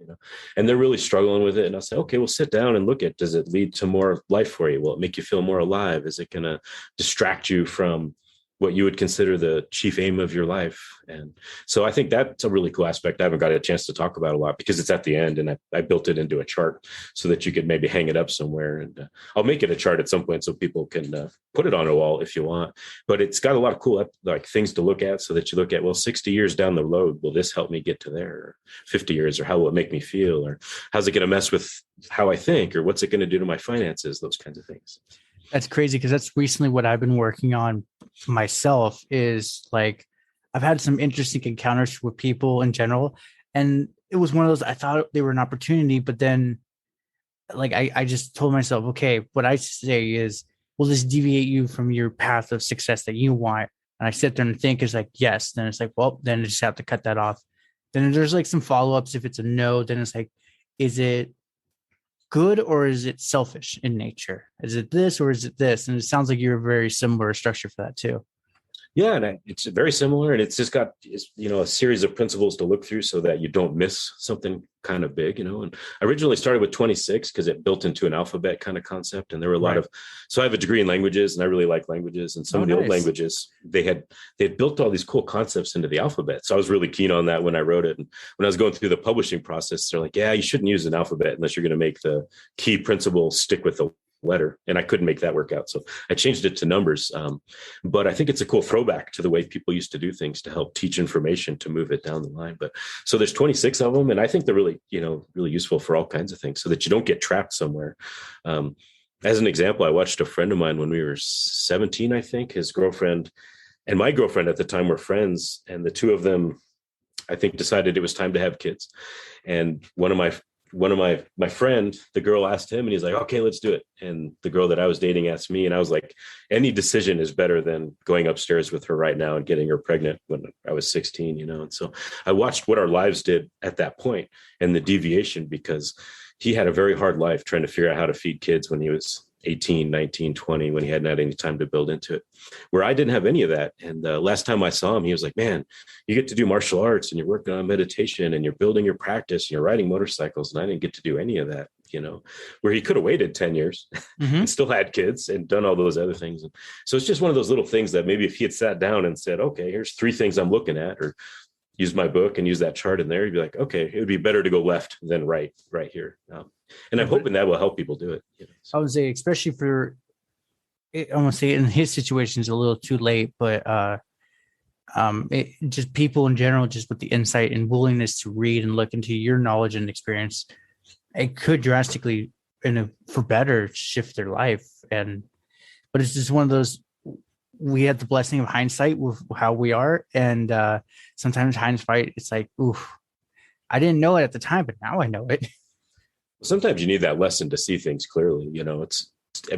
and they're really struggling with it. And I'll say, okay, well, sit down and look at, does it lead to more life for you? Will it make you feel more alive? Is it going to distract you from what you would consider the chief aim of your life? And so I think that's a really cool aspect. I haven't got a chance to talk about a lot because it's at the end, and I built it into a chart so that you could maybe hang it up somewhere. And I'll make it a chart at some point so people can put it on a wall if you want. But it's got a lot of cool like things to look at so that you look at, well, 60 years down the road, will this help me get to there? Or 50 years, or how will it make me feel? Or how's it going to mess with how I think? Or what's it going to do to my finances? Those kinds of things. That's crazy because that's recently what I've been working on myself is like, I've had some interesting encounters with people in general. And it was one of those, I thought they were an opportunity, but then like, I just told myself, okay, what I say is, will this deviate you from your path of success that you want? And I sit there and think it's like, yes. Then it's like, well, then I just have to cut that off. Then there's like some follow-ups. If it's a no, then it's like, is it good or is it selfish in nature? Is it this or is it this? And it sounds like you're a very similar structure for that too. Yeah, and it's very similar, and it's just got a series of principles to look through so that you don't miss something kind of big, And I originally started with 26 because it built into an alphabet kind of concept, and there were a lot of. So I have a degree in languages, and I really like languages, and some of the old languages they had built all these cool concepts into the alphabet. So I was really keen on that when I wrote it, and when I was going through the publishing process, they're like, "Yeah, you shouldn't use an alphabet unless you're going to make the key principles stick with the letter," and I couldn't make that work out. So I changed it to numbers. But I think it's a cool throwback to the way people used to do things to help teach information to move it down the line. But so there's 26 of them. And I think they're really, really useful for all kinds of things so that you don't get trapped somewhere. As an example, I watched a friend of mine when we were 17, I think. His girlfriend and my girlfriend at the time were friends. And the two of them, I think, decided it was time to have kids. And one of my friend, the girl asked him, and he's like, okay, let's do it. And the girl that I was dating asked me, and I was like, any decision is better than going upstairs with her right now and getting her pregnant when I was 16, And so I watched what our lives did at that point and the deviation, because he had a very hard life trying to figure out how to feed kids when he was 18, 19, 20, when he hadn't had any time to build into it, where I didn't have any of that. And last time I saw him, he was like, man, you get to do martial arts and you're working on meditation and you're building your practice and you're riding motorcycles. And I didn't get to do any of that. where he could have waited 10 years and still had kids and done all those other things. And so it's just one of those little things that maybe if he had sat down and said, okay, here's 3 things I'm looking at, or use my book and use that chart in there, you'd be like, okay, it would be better to go left than right here. And I'm hoping that will help people do it. I would say, especially I want to say in his situation is a little too late, but just people in general, just with the insight and willingness to read and look into your knowledge and experience, it could drastically for better shift their life. But it's just one of those, we had the blessing of hindsight with how we are. And sometimes hindsight, it's like, oof, I didn't know it at the time, but now I know it. Sometimes you need that lesson to see things clearly.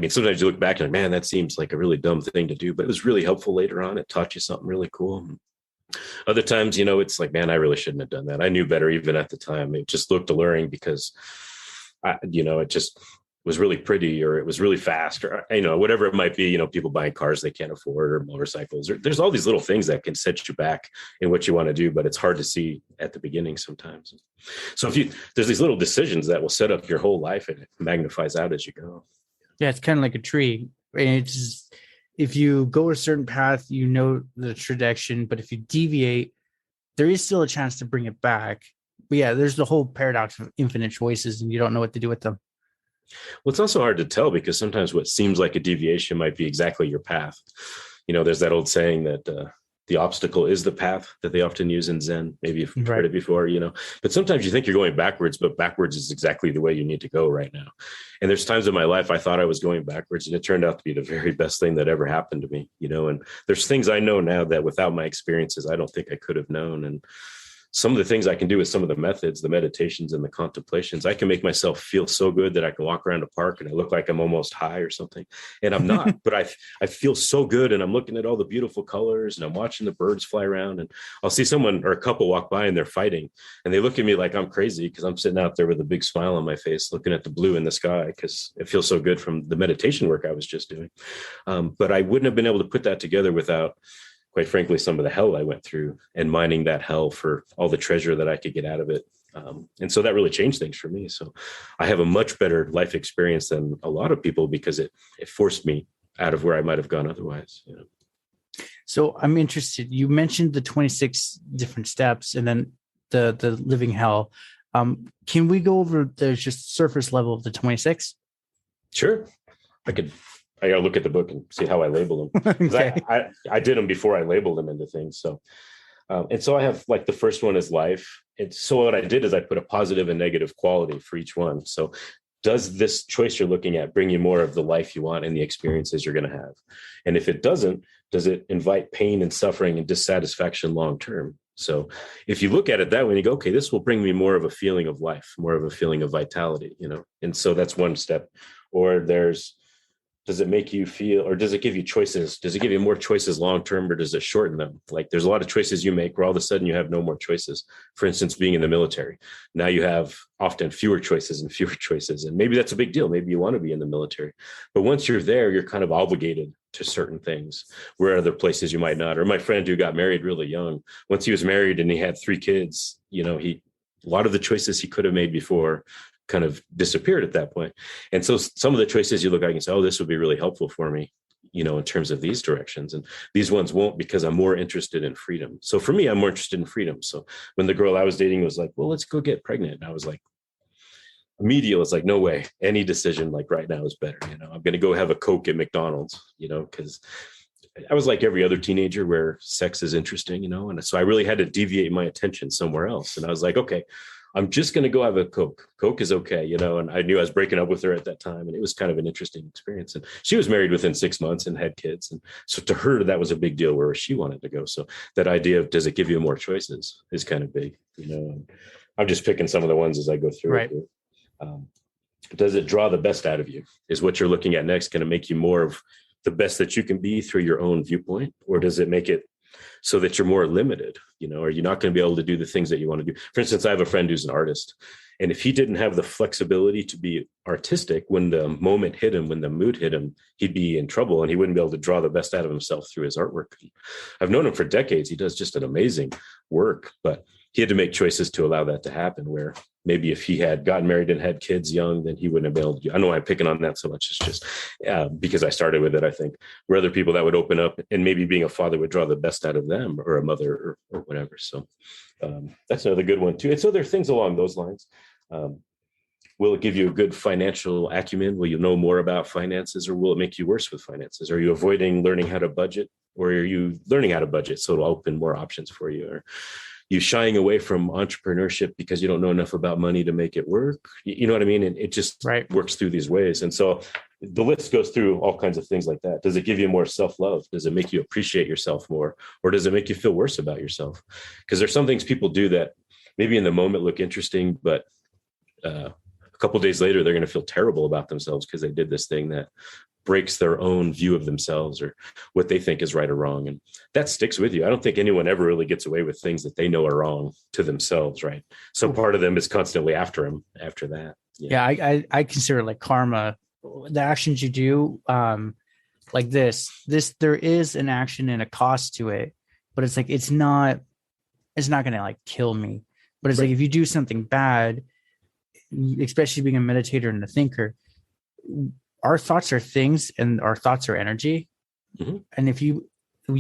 Sometimes you look back and like, man, that seems like a really dumb thing to do, but it was really helpful later on. It taught you something really cool. Other times, it's like, man, I really shouldn't have done that. I knew better even at the time. It just looked alluring because, it just was really pretty, or it was really fast, or, whatever it might be, people buying cars they can't afford, or motorcycles, or there's all these little things that can set you back in what you want to do, but it's hard to see at the beginning sometimes. So there's these little decisions that will set up your whole life, and it magnifies out as you go. Yeah, it's kind of like a tree. It's just, if you go a certain path, the trajectory, but if you deviate, there is still a chance to bring it back. But yeah, there's the whole paradox of infinite choices, and you don't know what to do with them. Well, it's also hard to tell because sometimes what seems like a deviation might be exactly your path. There's that old saying that the obstacle is the path, that they often use in Zen. Maybe you've heard it before, but sometimes you think you're going backwards, but backwards is exactly the way you need to go right now. And there's times in my life I thought I was going backwards, and it turned out to be the very best thing that ever happened to me, and there's things I know now that without my experiences, I don't think I could have known. And some of the things I can do with some of the methods, the meditations and the contemplations, I can make myself feel so good that I can walk around a park and I look like I'm almost high or something. And I'm not, but I feel so good. And I'm looking at all the beautiful colors and I'm watching the birds fly around, and I'll see someone or a couple walk by and they're fighting. And they look at me like I'm crazy because I'm sitting out there with a big smile on my face, looking at the blue in the sky because it feels so good from the meditation work I was just doing. But I wouldn't have been able to put that together without, quite frankly, some of the hell I went through and mining that hell for all the treasure that I could get out of it. And so that really changed things for me. So I have a much better life experience than a lot of people because it forced me out of where I might have gone otherwise. So I'm interested. You mentioned the 26 different steps and then the living hell. Can we go over the just surface level of the 26? Sure. I got to look at the book and see how I label them. Okay. I did them before I labeled them into things. So, and so I have like the first one is life. So what I did is I put a positive and negative quality for each one. So does this choice you're looking at bring you more of the life you want and the experiences you're going to have? And if it doesn't, does it invite pain and suffering and dissatisfaction long-term? So if you look at it that way and you go, okay, this will bring me more of a feeling of life, more of a feeling of vitality, And so that's one step. Or does it make you feel, or does it give you choices? Does it give you more choices long-term, or does it shorten them? Like there's a lot of choices you make where all of a sudden you have no more choices. For instance, being in the military. Now you have often fewer choices and fewer choices. And maybe that's a big deal. Maybe you want to be in the military. But once you're there, you're kind of obligated to certain things where other places you might not. Or my friend who got married really young, once he was married and he had 3 kids, a lot of the choices he could have made before kind of disappeared at that point. And so some of the choices you look at and say, oh, this would be really helpful for me, in terms of these directions. And these ones won't because I'm more interested in freedom. So for me, I'm more interested in freedom. So when the girl I was dating was like, well, let's go get pregnant. And I was like, immediately, it's like, no way. Any decision like right now is better. I'm going to go have a Coke at McDonald's, because I was like every other teenager where sex is interesting, and so I really had to deviate my attention somewhere else. And I was like, okay, I'm just going to go have a Coke. Coke is okay, and I knew I was breaking up with her at that time. And it was kind of an interesting experience. And she was married within 6 months and had kids. And so to her, that was a big deal where she wanted to go. So that idea of, does it give you more choices is kind of big, And I'm just picking some of the ones as I go through right. it. Does it draw the best out of you is what you're looking at next. Can it make you more of the best that you can be through your own viewpoint? Or does it make it so that you're more limited, or you're not going to be able to do the things that you want to do? For instance, I have a friend who's an artist, and if he didn't have the flexibility to be artistic, when the moment hit him, when the mood hit him, he'd be in trouble and he wouldn't be able to draw the best out of himself through his artwork. I've known him for decades. He does just an amazing work, but he had to make choices to allow that to happen, where maybe if he had gotten married and had kids young, then he wouldn't have been able to. I know I'm picking on that so much. It's just because I started with it, I think. Where other people that would open up and maybe being a father would draw the best out of them, or a mother, or whatever. So that's another good one too. And so there are things along those lines. Will it give you a good financial acumen? Will you know more about finances, or will it make you worse with finances? Are you avoiding learning how to budget, or are you learning how to budget so it'll open more options for you? Or you shying away from entrepreneurship because you don't know enough about money to make it work? You know what I mean? And it just works through these ways. And so the list goes through all kinds of things like that. Does it give you more self-love? Does it make you appreciate yourself more? Or does it make you feel worse about yourself? Because there's some things people do that maybe in the moment look interesting, but a couple of days later, they're going to feel terrible about themselves because they did this thing that breaks their own view of themselves or what they think is right or wrong. And that sticks with you. I don't think anyone ever really gets away with things that they know are wrong to themselves, right? So part of them is constantly after them after that. Yeah, I consider like karma, the actions you do, like this, there is an action and a cost to it, but it's like, it's not going to like kill me. But it's like, if you do something bad, especially being a meditator and a thinker, our thoughts are things and our thoughts are energy. Mm-hmm. And if you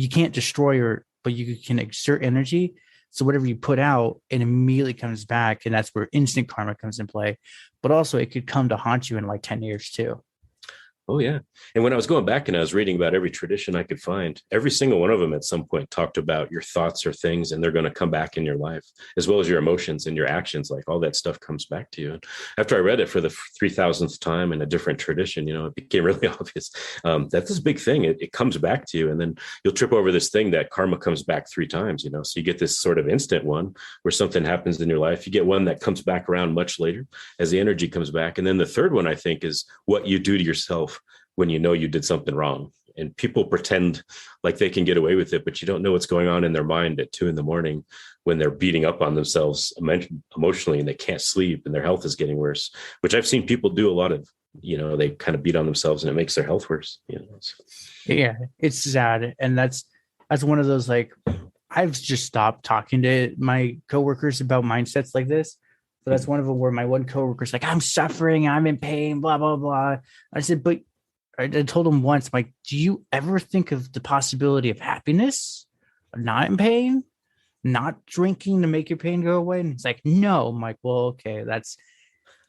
can't destroy but you can exert energy. So whatever you put out, it immediately comes back. And that's where instant karma comes in play. But also it could come to haunt you in like 10 years too. Oh, yeah. And when I was going back and I was reading about every tradition I could find, every single one of them at some point talked about your thoughts or things, and they're going to come back in your life, as well as your emotions and your actions. Like all that stuff comes back to you. And after I read it for the 3,000th time in a different tradition, it became really obvious. That's this big thing. It comes back to you, and then you'll trip over this thing that karma comes back 3 times, So you get this sort of instant one where something happens in your life. You get one that comes back around much later as the energy comes back. And then the third one, I think, is what you do to yourself when you know you did something wrong. And people pretend like they can get away with it, but you don't know what's going on in their mind at 2 a.m. when they're beating up on themselves emotionally and they can't sleep and their health is getting worse, which I've seen people do a lot of. They kind of beat on themselves and it makes their health worse. Yeah, it's sad. And that's one of those, like, I've just stopped talking to my coworkers about mindsets like this. So that's one of them where my one coworker's like, I'm suffering, I'm in pain, blah, blah, blah. I said, but I told him once, like, do you ever think of the possibility of happiness, not in pain, not drinking to make your pain go away? And he's like, no. I'm like, well, okay,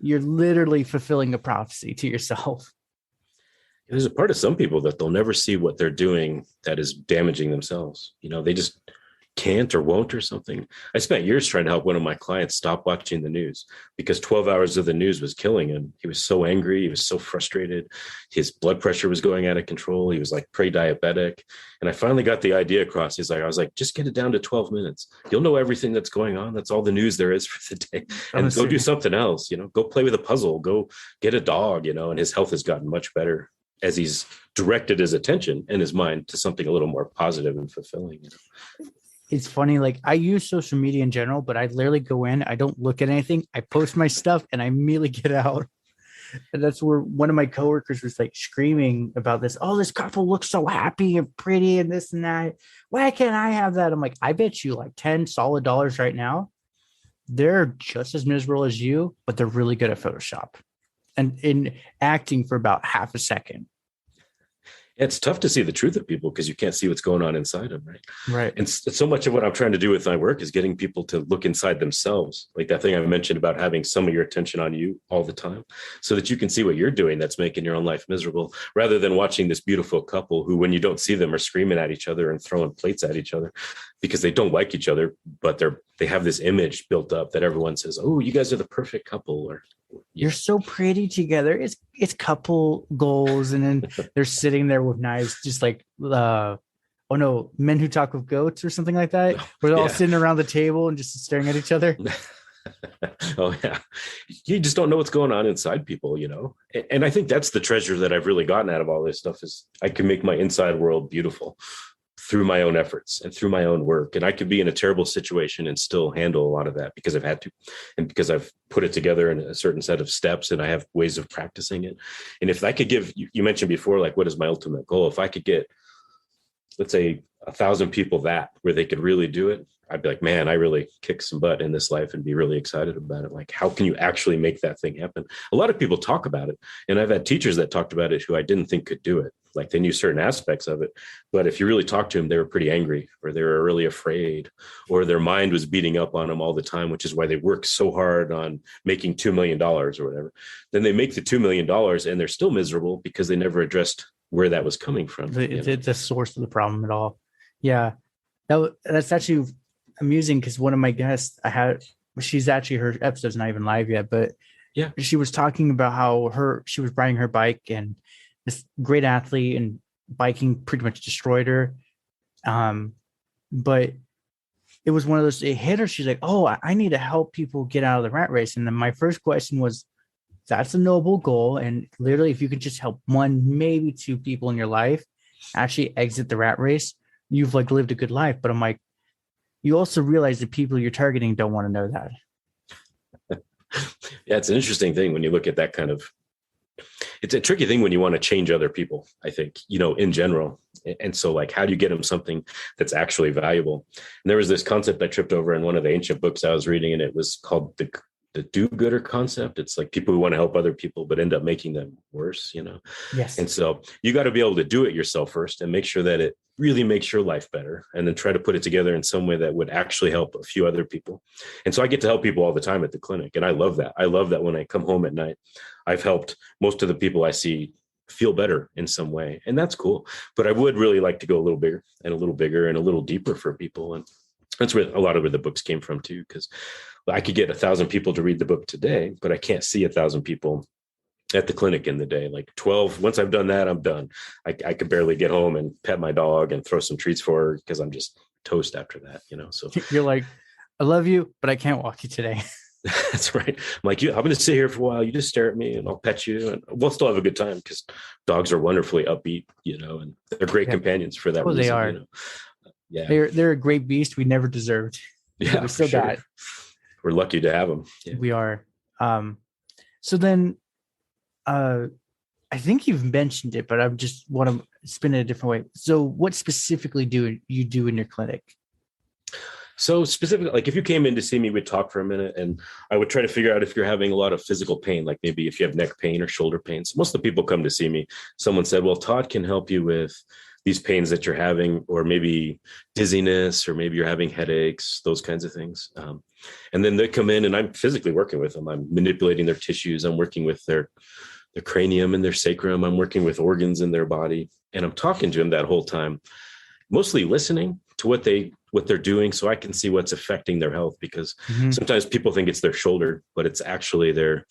you're literally fulfilling a prophecy to yourself. There's a part of some people that they'll never see what they're doing that is damaging themselves. They just can't or won't or something. I spent years trying to help one of my clients stop watching the news because 12 hours of the news was killing him. He was so angry. He was so frustrated. His blood pressure was going out of control. He was like pre-diabetic. And I finally got the idea across. I was like, just get it down to 12 minutes. You'll know everything that's going on. That's all the news there is for the day. And go do something else, go play with a puzzle, go get a dog, and his health has gotten much better as he's directed his attention and his mind to something a little more positive and fulfilling. It's funny, like I use social media in general, but I literally go in, I don't look at anything. I post my stuff and I immediately get out. And that's where one of my coworkers was like screaming about this. Oh, this couple looks so happy and pretty and this and that. Why can't I have that? I'm like, I bet you like $10 solid right now. They're just as miserable as you, but they're really good at Photoshop and in acting for about half a second. It's tough to see the truth of people because you can't see what's going on inside them, right? Right. And so much of what I'm trying to do with my work is getting people to look inside themselves. Like that thing I mentioned about having some of your attention on you all the time so that you can see what you're doing that's making your own life miserable, rather than watching this beautiful couple who, when you don't see them, are screaming at each other and throwing plates at each other because they don't like each other, but they have this image built up that everyone says, oh, you guys are the perfect couple, or you're so pretty together. It's couple goals. And then they're sitting there with knives, just like, Men Who Talk with Goats or something like that. Where they're all sitting around the table and just staring at each other. Oh, yeah. You just don't know what's going on inside people, And I think that's the treasure that I've really gotten out of all this stuff is I can make my inside world beautiful through my own efforts and through my own work. And I could be in a terrible situation and still handle a lot of that because I've had to, and because I've put it together in a certain set of steps and I have ways of practicing it. And if I could give, you mentioned before, like, what is my ultimate goal? If I could get let's say 1,000 people that where they could really do it, I'd be like, man, I really kicked some butt in this life and be really excited about it. Like, how can you actually make that thing happen? A lot of people talk about it. And I've had teachers that talked about it who I didn't think could do it. Like, they knew certain aspects of it. But if you really talk to them, they were pretty angry, or they were really afraid, or their mind was beating up on them all the time, which is why they work so hard on making $2 million or whatever. Then they make the $2 million and they're still miserable because they never addressed where that was coming from. The source of the problem at all. Yeah. That's actually amusing, because one of my guests she's actually, her episode's not even live yet, but yeah, she was talking about how she was riding her bike, and this great athlete, and biking pretty much destroyed her. But it was one of those, it hit her. She's like, oh, I need to help people get out of the rat race. And then my first question was, that's a noble goal. And literally, if you could just help one, maybe two people in your life actually exit the rat race, you've like lived a good life. But I'm like, you also realize the people you're targeting don't want to know that. Yeah, it's an interesting thing when you look at that kind of, it's a tricky thing when you want to change other people, I think, in general. And so, like, how do you get them something that's actually valuable? And there was this concept I tripped over in one of the ancient books I was reading, and it was called the do-gooder concept. It's like people who want to help other people, but end up making them worse, Yes. And so you got to be able to do it yourself first and make sure that it really makes your life better, and then try to put it together in some way that would actually help a few other people. And so I get to help people all the time at the clinic. And I love that. I love that when I come home at night, I've helped most of the people I see feel better in some way. And that's cool. But I would really like to go a little bigger and a little bigger and a little deeper for people. And that's where a lot of where the books came from too, because I could get 1,000 people to read the book today, but I can't see 1,000 people at the clinic in the day. Like 12, once I've done that, I'm done. I could barely get home and pet my dog and throw some treats for her, because I'm just toast after that, So you're like, I love you, but I can't walk you today. That's right. I'm like, I'm going to sit here for a while. You just stare at me and I'll pet you, and we'll still have a good time, because dogs are wonderfully upbeat, and they're great companions for that reason. They are. Yeah. They're a great beast we never deserved. Yeah. We still got. We're lucky to have them. Yeah. We are. So then, I think you've mentioned it, but I just want to spin it a different way. So what specifically do you do in your clinic? So specifically, like if you came in to see me, we'd talk for a minute, and I would try to figure out if you're having a lot of physical pain, like maybe if you have neck pain or shoulder pain. So most of the people come to see me, someone said, well, Todd can help you with these pains that you're having, or maybe dizziness, or maybe you're having headaches, those kinds of things. And then they come in and I'm physically working with them. I'm manipulating their tissues. I'm working with their cranium and their sacrum. I'm working with organs in their body. And I'm talking to them that whole time, mostly listening to what they're doing, so I can see what's affecting their health, because sometimes people think it's their shoulder, but it's actually their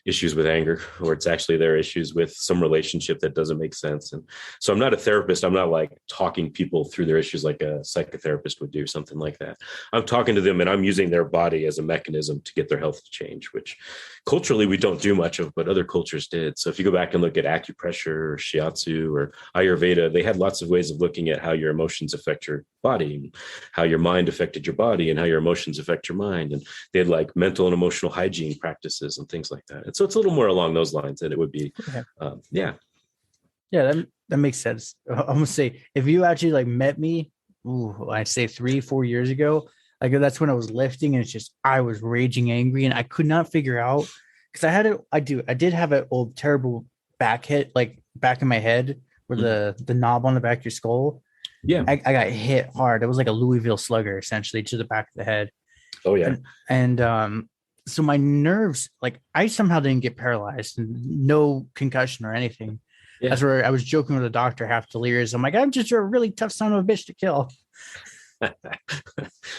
issues with anger, or it's actually their issues with some relationship that doesn't make sense. And so I'm not a therapist. I'm not like talking people through their issues like a psychotherapist would do, something like that. I'm talking to them and I'm using their body as a mechanism to get their health to change, which culturally we don't do much of, but other cultures did. So if you go back and look at acupressure or shiatsu or Ayurveda, they had lots of ways of looking at how your emotions affect your body, how your mind affected your body, and how your emotions affect your mind. And they had like mental and emotional hygiene practices and things like that. And so it's a little more along those lines than it would be. Yeah, that makes sense. I'm gonna say, if you actually like met me, I'd say 3-4 years ago, like that's when I was lifting, and it's just I was raging angry, and I could not figure out, because I did have an old terrible back hit, like back in my head, where the knob on the back of your skull. Yeah, I got hit hard. It was like a Louisville Slugger, essentially, to the back of the head. Oh yeah, and so my nerves, like I somehow didn't get paralyzed, and no concussion or anything. Yeah. That's where I was joking with the doctor half delirious. I'm like, I'm just a really tough son of a bitch to kill.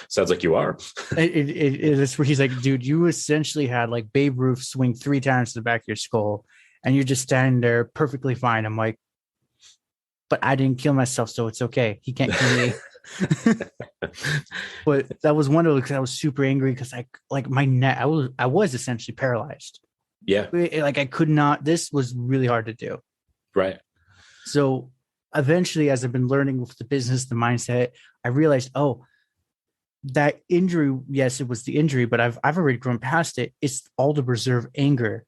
Sounds like you are. It is where he's like, dude, you essentially had like Babe Ruth swing 3 times to the back of your skull, and you're just standing there perfectly fine. I'm like, but I didn't kill myself, so it's okay. He can't kill me. But that was one of those, because I was super angry, because like my neck, I was essentially paralyzed. Yeah, like I could not. This was really hard to do. Right. So eventually, as I've been learning with the business, the mindset, I realized, that injury, yes, it was the injury, but I've already grown past it. It's all the reserve anger,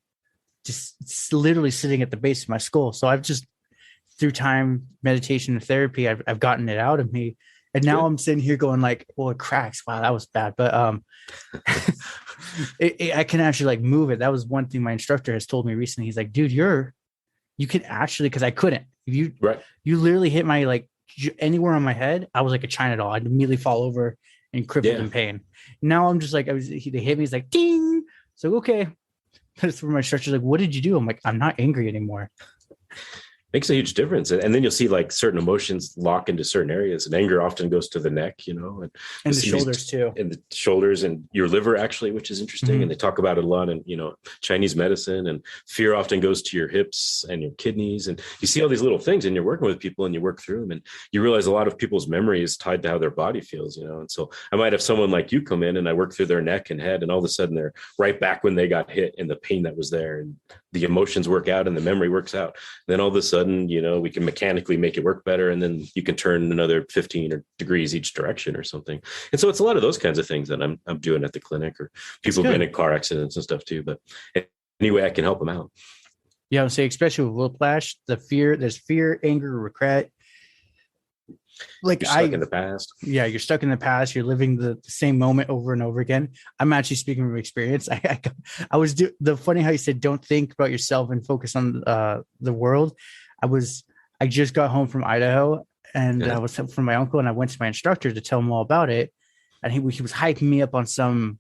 just literally sitting at the base of my skull. So I've just through time, meditation, and therapy, I've gotten it out of me. And now I'm sitting here going like, well, it cracks. Wow, that was bad. But I can actually like move it. That was one thing my instructor has told me recently. He's like, dude, you can actually, because I couldn't. You literally hit my like anywhere on my head. I was like a China doll. I'd immediately fall over and crippled in pain. Now I'm just like, they hit me. He's like, ding. So okay. That's where my instructor's like, what did you do? I'm like, I'm not angry anymore. Makes a huge difference. And then you'll see like certain emotions lock into certain areas, and anger often goes to the neck, and the shoulders too. And the shoulders and your liver actually, which is interesting. Mm-hmm. And they talk about it a lot in, Chinese medicine, and fear often goes to your hips and your kidneys. And you see all these little things, and you're working with people and you work through them, and you realize a lot of people's memory is tied to how their body feels, And so I might have someone like you come in and I work through their neck and head, and all of a sudden they're right back when they got hit, and the pain that was there, and the emotions work out and the memory works out. Then all of a sudden, we can mechanically make it work better. And then you can turn another 15 degrees each direction or something. And so it's a lot of those kinds of things that I'm doing at the clinic, or people have been in car accidents and stuff too. But anyway, I can help them out. Yeah, I would say, especially with whiplash, there's fear, anger, regret. Like you're stuck in the past. Yeah, you're stuck in the past. You're living the same moment over and over again. I'm actually speaking from experience. I was the funny how you said don't think about yourself and focus on the world. I just got home from Idaho, and I was from my uncle, and I went to my instructor to tell him all about it, and he was hyping me up on some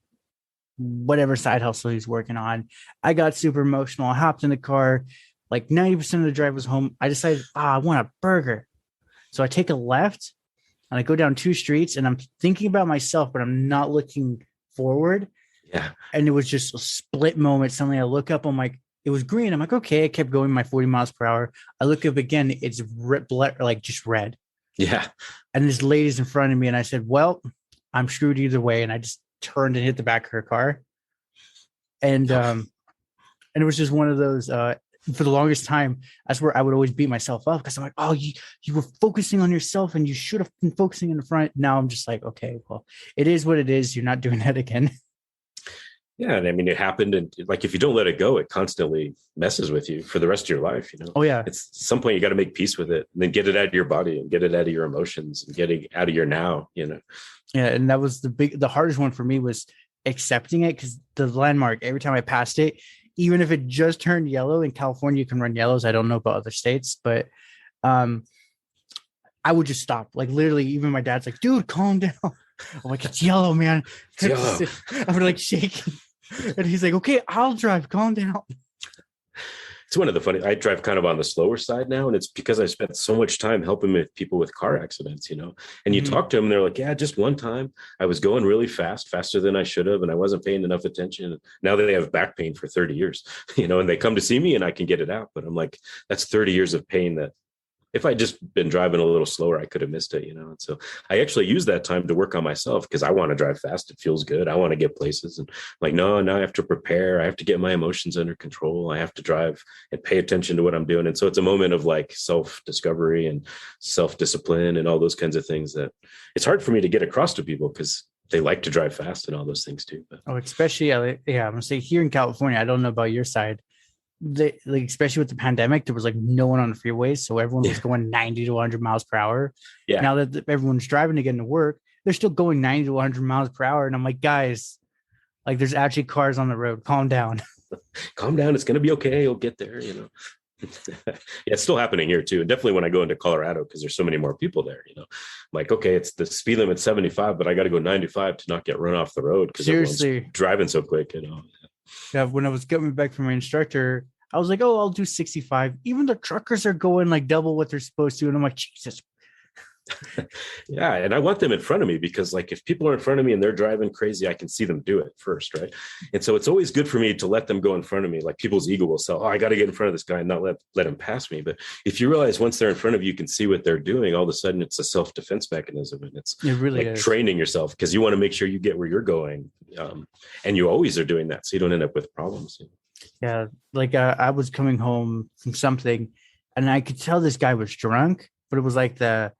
whatever side hustle he's working on. I got super emotional. I hopped in the car. Like 90% of the drive was home. I decided, I want a burger. So I take a left and I go down 2 streets, and I'm thinking about myself, but I'm not looking forward. Yeah. And it was just a split moment. Suddenly I look up, I'm like, it was green. I'm like, okay. I kept going my 40 miles per hour. I look up again. It's just red. Yeah. And this lady's in front of me, and I said, well, I'm screwed either way. And I just turned and hit the back of her car. And it was just one of those, for the longest time, that's where I would always beat myself up, because I'm like, oh, you were focusing on yourself and you should have been focusing in the front. Now I'm just like, okay, well, it is what it is. You're not doing that again. Yeah. And I mean, it happened. And like, if you don't let it go, it constantly messes with you for the rest of your life. Oh yeah. It's at some point you got to make peace with it, and then get it out of your body and get it out of your emotions and get it out of your now, Yeah. And that was the hardest one for me, was accepting it, because the landmark, every time I passed it, even if it just turned yellow, in California, you can run yellows. I don't know about other states, but I would just stop. Like literally, even my dad's like, dude, calm down. I'm like, it's yellow, man. It's yellow. I'm like shaking. And he's like, okay, I'll drive. Calm down. It's one of the funny, I drive kind of on the slower side now. And it's because I spent so much time helping with people with car accidents, and you talk to them and they're like, yeah, just one time I was going really fast, faster than I should have. And I wasn't paying enough attention. Now they have back pain for 30 years, and they come to see me and I can get it out. But I'm like, that's 30 years of pain that if I'd just been driving a little slower, I could have missed it, And so I actually use that time to work on myself, because I want to drive fast. It feels good. I want to get places. And I'm like, no, now I have to prepare. I have to get my emotions under control. I have to drive and pay attention to what I'm doing. And so it's a moment of like self-discovery and self-discipline and all those kinds of things that it's hard for me to get across to people, because they like to drive fast and all those things too. But. Oh, especially, I'm going to say here in California, I don't know about your side. Especially with the pandemic, there was like no one on the freeways, so everyone was going 90 to 100 miles per hour. Yeah. Now that everyone's driving to get into work, they're still going 90 to 100 miles per hour, and I'm like, guys, like there's actually cars on the road. Calm down. Calm down. It's gonna be okay. You'll get there. Yeah, it's still happening here too. And definitely when I go into Colorado, because there's so many more people there. Like, okay, it's the speed limit 75, but I got to go 95 to not get run off the road because everyone's driving so quick. Yeah, when I was coming back from my instructor, I was like, oh, I'll do 65. Even the truckers are going like double what they're supposed to. And I'm like, Jesus. Yeah. And I want them in front of me, because like if people are in front of me and they're driving crazy, I can see them do it first. Right. And so it's always good for me to let them go in front of me. Like people's ego will say, oh, I got to get in front of this guy and not let him pass me. But if you realize once they're in front of you, you can see what they're doing, all of a sudden it's a self-defense mechanism. And it really is training yourself, because you want to make sure you get where you're going. And you always are doing that, so you don't end up with problems. Yeah. Like I was coming home from something, and I could tell this guy was drunk, but it was like 4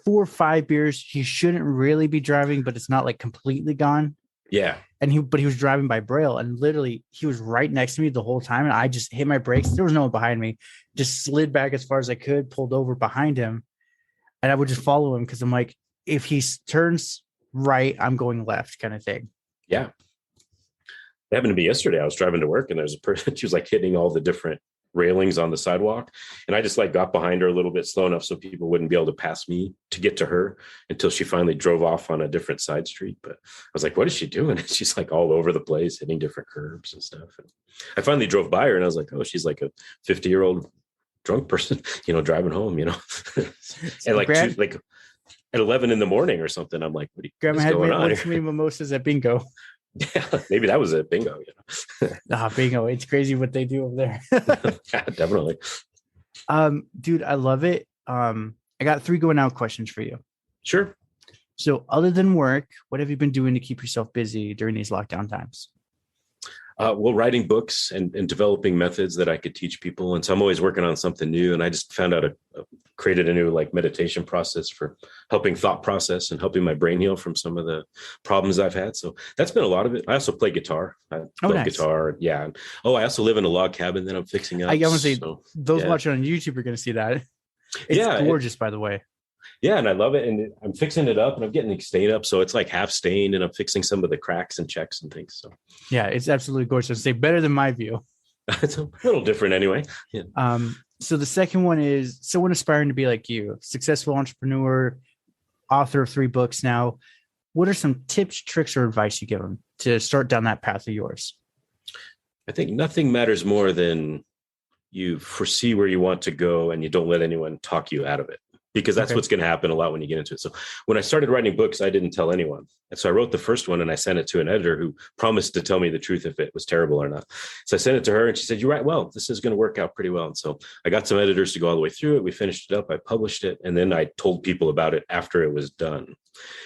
or 5 beers. He shouldn't really be driving, but it's not like completely gone. Yeah. but he was driving by Braille, and literally he was right next to me the whole time. And I just hit my brakes. There was no one behind me, just slid back as far as I could, pulled over behind him. And I would just follow him because I'm like, if he turns right, I'm going left kind of thing. Yeah. It happened to me yesterday. I was driving to work and there's a person, she was like hitting all the different railings on the sidewalk. And I just like got behind her a little bit slow enough so people wouldn't be able to pass me to get to her until she finally drove off on a different side street. But I was like, what is she doing? And she's like all over the place, hitting different curbs and stuff. And I finally drove by her and I was like, oh, she's like a 50-year-old drunk person, driving home, and like at 11 in the morning or something. I'm like, what is going on? Too many mimosas at bingo. Yeah, maybe that was it. Bingo. Bingo. It's crazy what they do over there. Yeah, definitely. Dude, I love it. I got 3 going out questions for you. Sure. So other than work, what have you been doing to keep yourself busy during these lockdown times? Well, writing books and developing methods that I could teach people. And so I'm always working on something new. And I just found out created a new like meditation process for helping thought process and helping my brain heal from some of the problems I've had. So that's been a lot of it. I also play guitar. I love guitar. Yeah. Oh, I also live in a log cabin that I'm fixing up. I want to say those watching on YouTube are going to see that. It's gorgeous, by the way. Yeah, and I love it. And I'm fixing it up and I'm getting it stained up. So it's like half stained and I'm fixing some of the cracks and checks and things. So yeah, it's absolutely gorgeous. I'd say better than my view. It's a little different anyway. Yeah. So the second one is someone aspiring to be like you, successful entrepreneur, author of 3 books now. What are some tips, tricks, or advice you give them to start down that path of yours? I think nothing matters more than you foresee where you want to go and you don't let anyone talk you out of it. Because that's what's going to happen a lot when you get into it. So when I started writing books, I didn't tell anyone. And so I wrote the first one and I sent it to an editor who promised to tell me the truth if it was terrible or not. So I sent it to her and she said, "You write well. This is going to work out pretty well." And so I got some editors to go all the way through it. We finished it up. I published it. And then I told people about it after it was done.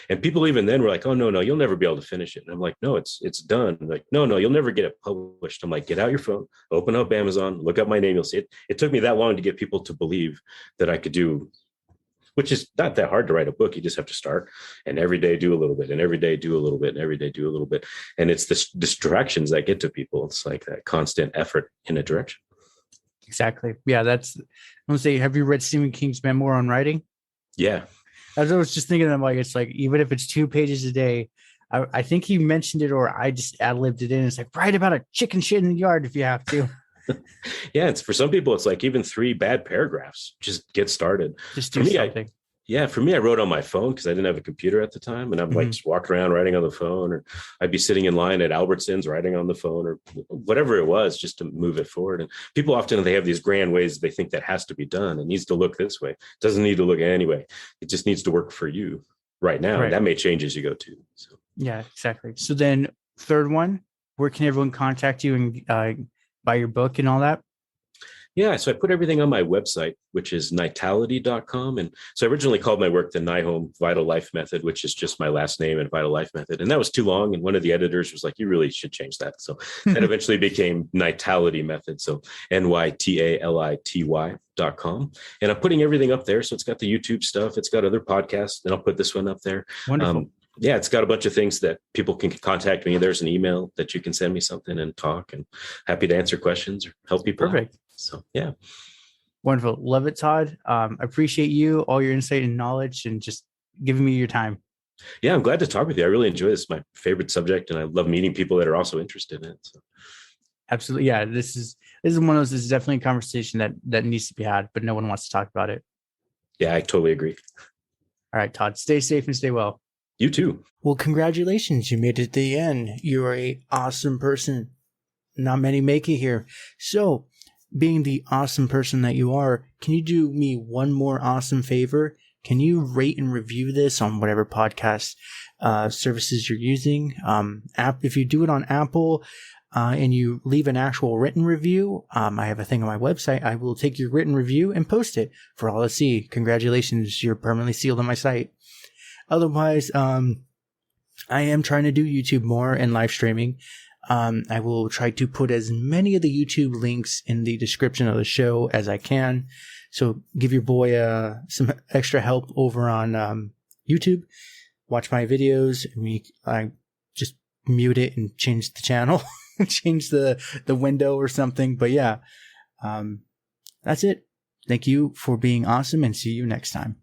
And people even then were like, "Oh, no, you'll never be able to finish it." And I'm like, "No, it's done." Like, no, you'll never get it published. I'm like, get out your phone, open up Amazon, look up my name. You'll see it. It took me that long to get people to believe that I could do, which is not that hard to write a book. You just have to start and every day do a little bit and every day do a little bit and every day do a little bit. And it's the distractions that get to people. It's like that constant effort in a direction. Exactly. Yeah. I'm going to say, have you read Stephen King's memoir on writing? Yeah. As I was just thinking, I'm like, it's like, even if it's 2 pages a day, I think he mentioned it or I just ad-libbed it in. It's like, write about a chicken shit in the yard if you have to. Yeah, it's for some people, it's like even 3 bad paragraphs. Just get started. Just do something. For me, I wrote on my phone because I didn't have a computer at the time. And I'm like just walking around writing on the phone, or I'd be sitting in line at Albertsons writing on the phone or whatever it was, just to move it forward. And people often, they have these grand ways they think that has to be done. It needs to look this way. It doesn't need to look anyway. It just needs to work for you right now. Right. And that may change as you go too. So. Yeah, exactly. So then third one, where can everyone contact you and buy your book and all that? Yeah, so I put everything on my website, which is nitality.com. And so I originally called my work the Nyholm Vital Life Method, which is just my last name and Vital Life Method. And that was too long. And one of the editors was like, you really should change that. So that eventually became Nitality Method. So NYTALITY.com. And I'm putting everything up there. So it's got the YouTube stuff. It's got other podcasts. And I'll put this one up there. Wonderful. Yeah, it's got a bunch of things that people can contact me. There's an email that you can send me something and talk, and happy to answer questions or help people. Perfect. So, yeah. Wonderful. Love it, Todd. I appreciate you, all your insight and knowledge, and just giving me your time. Yeah, I'm glad to talk with you. I really enjoy this. It's my favorite subject, and I love meeting people that are also interested in it. So. Absolutely. Yeah, this is one of those. This is definitely a conversation that needs to be had, but no one wants to talk about it. Yeah, I totally agree. All right, Todd, stay safe and stay well. You too. Well, congratulations. You made it to the end. You're an awesome person. Not many make it here. So, being the awesome person that you are, can you do me one more awesome favor? Can you rate and review this on whatever podcast services you're using? If you do it on Apple and you leave an actual written review, I have a thing on my website. I will take your written review and post it for all to see. Congratulations. You're permanently sealed on my site. Otherwise, I am trying to do YouTube more and live streaming. I will try to put as many of the YouTube links in the description of the show as I can. So give your boy some extra help over on YouTube. Watch my videos. I just mute it and change the channel, change the window or something. But yeah, that's it. Thank you for being awesome, and see you next time.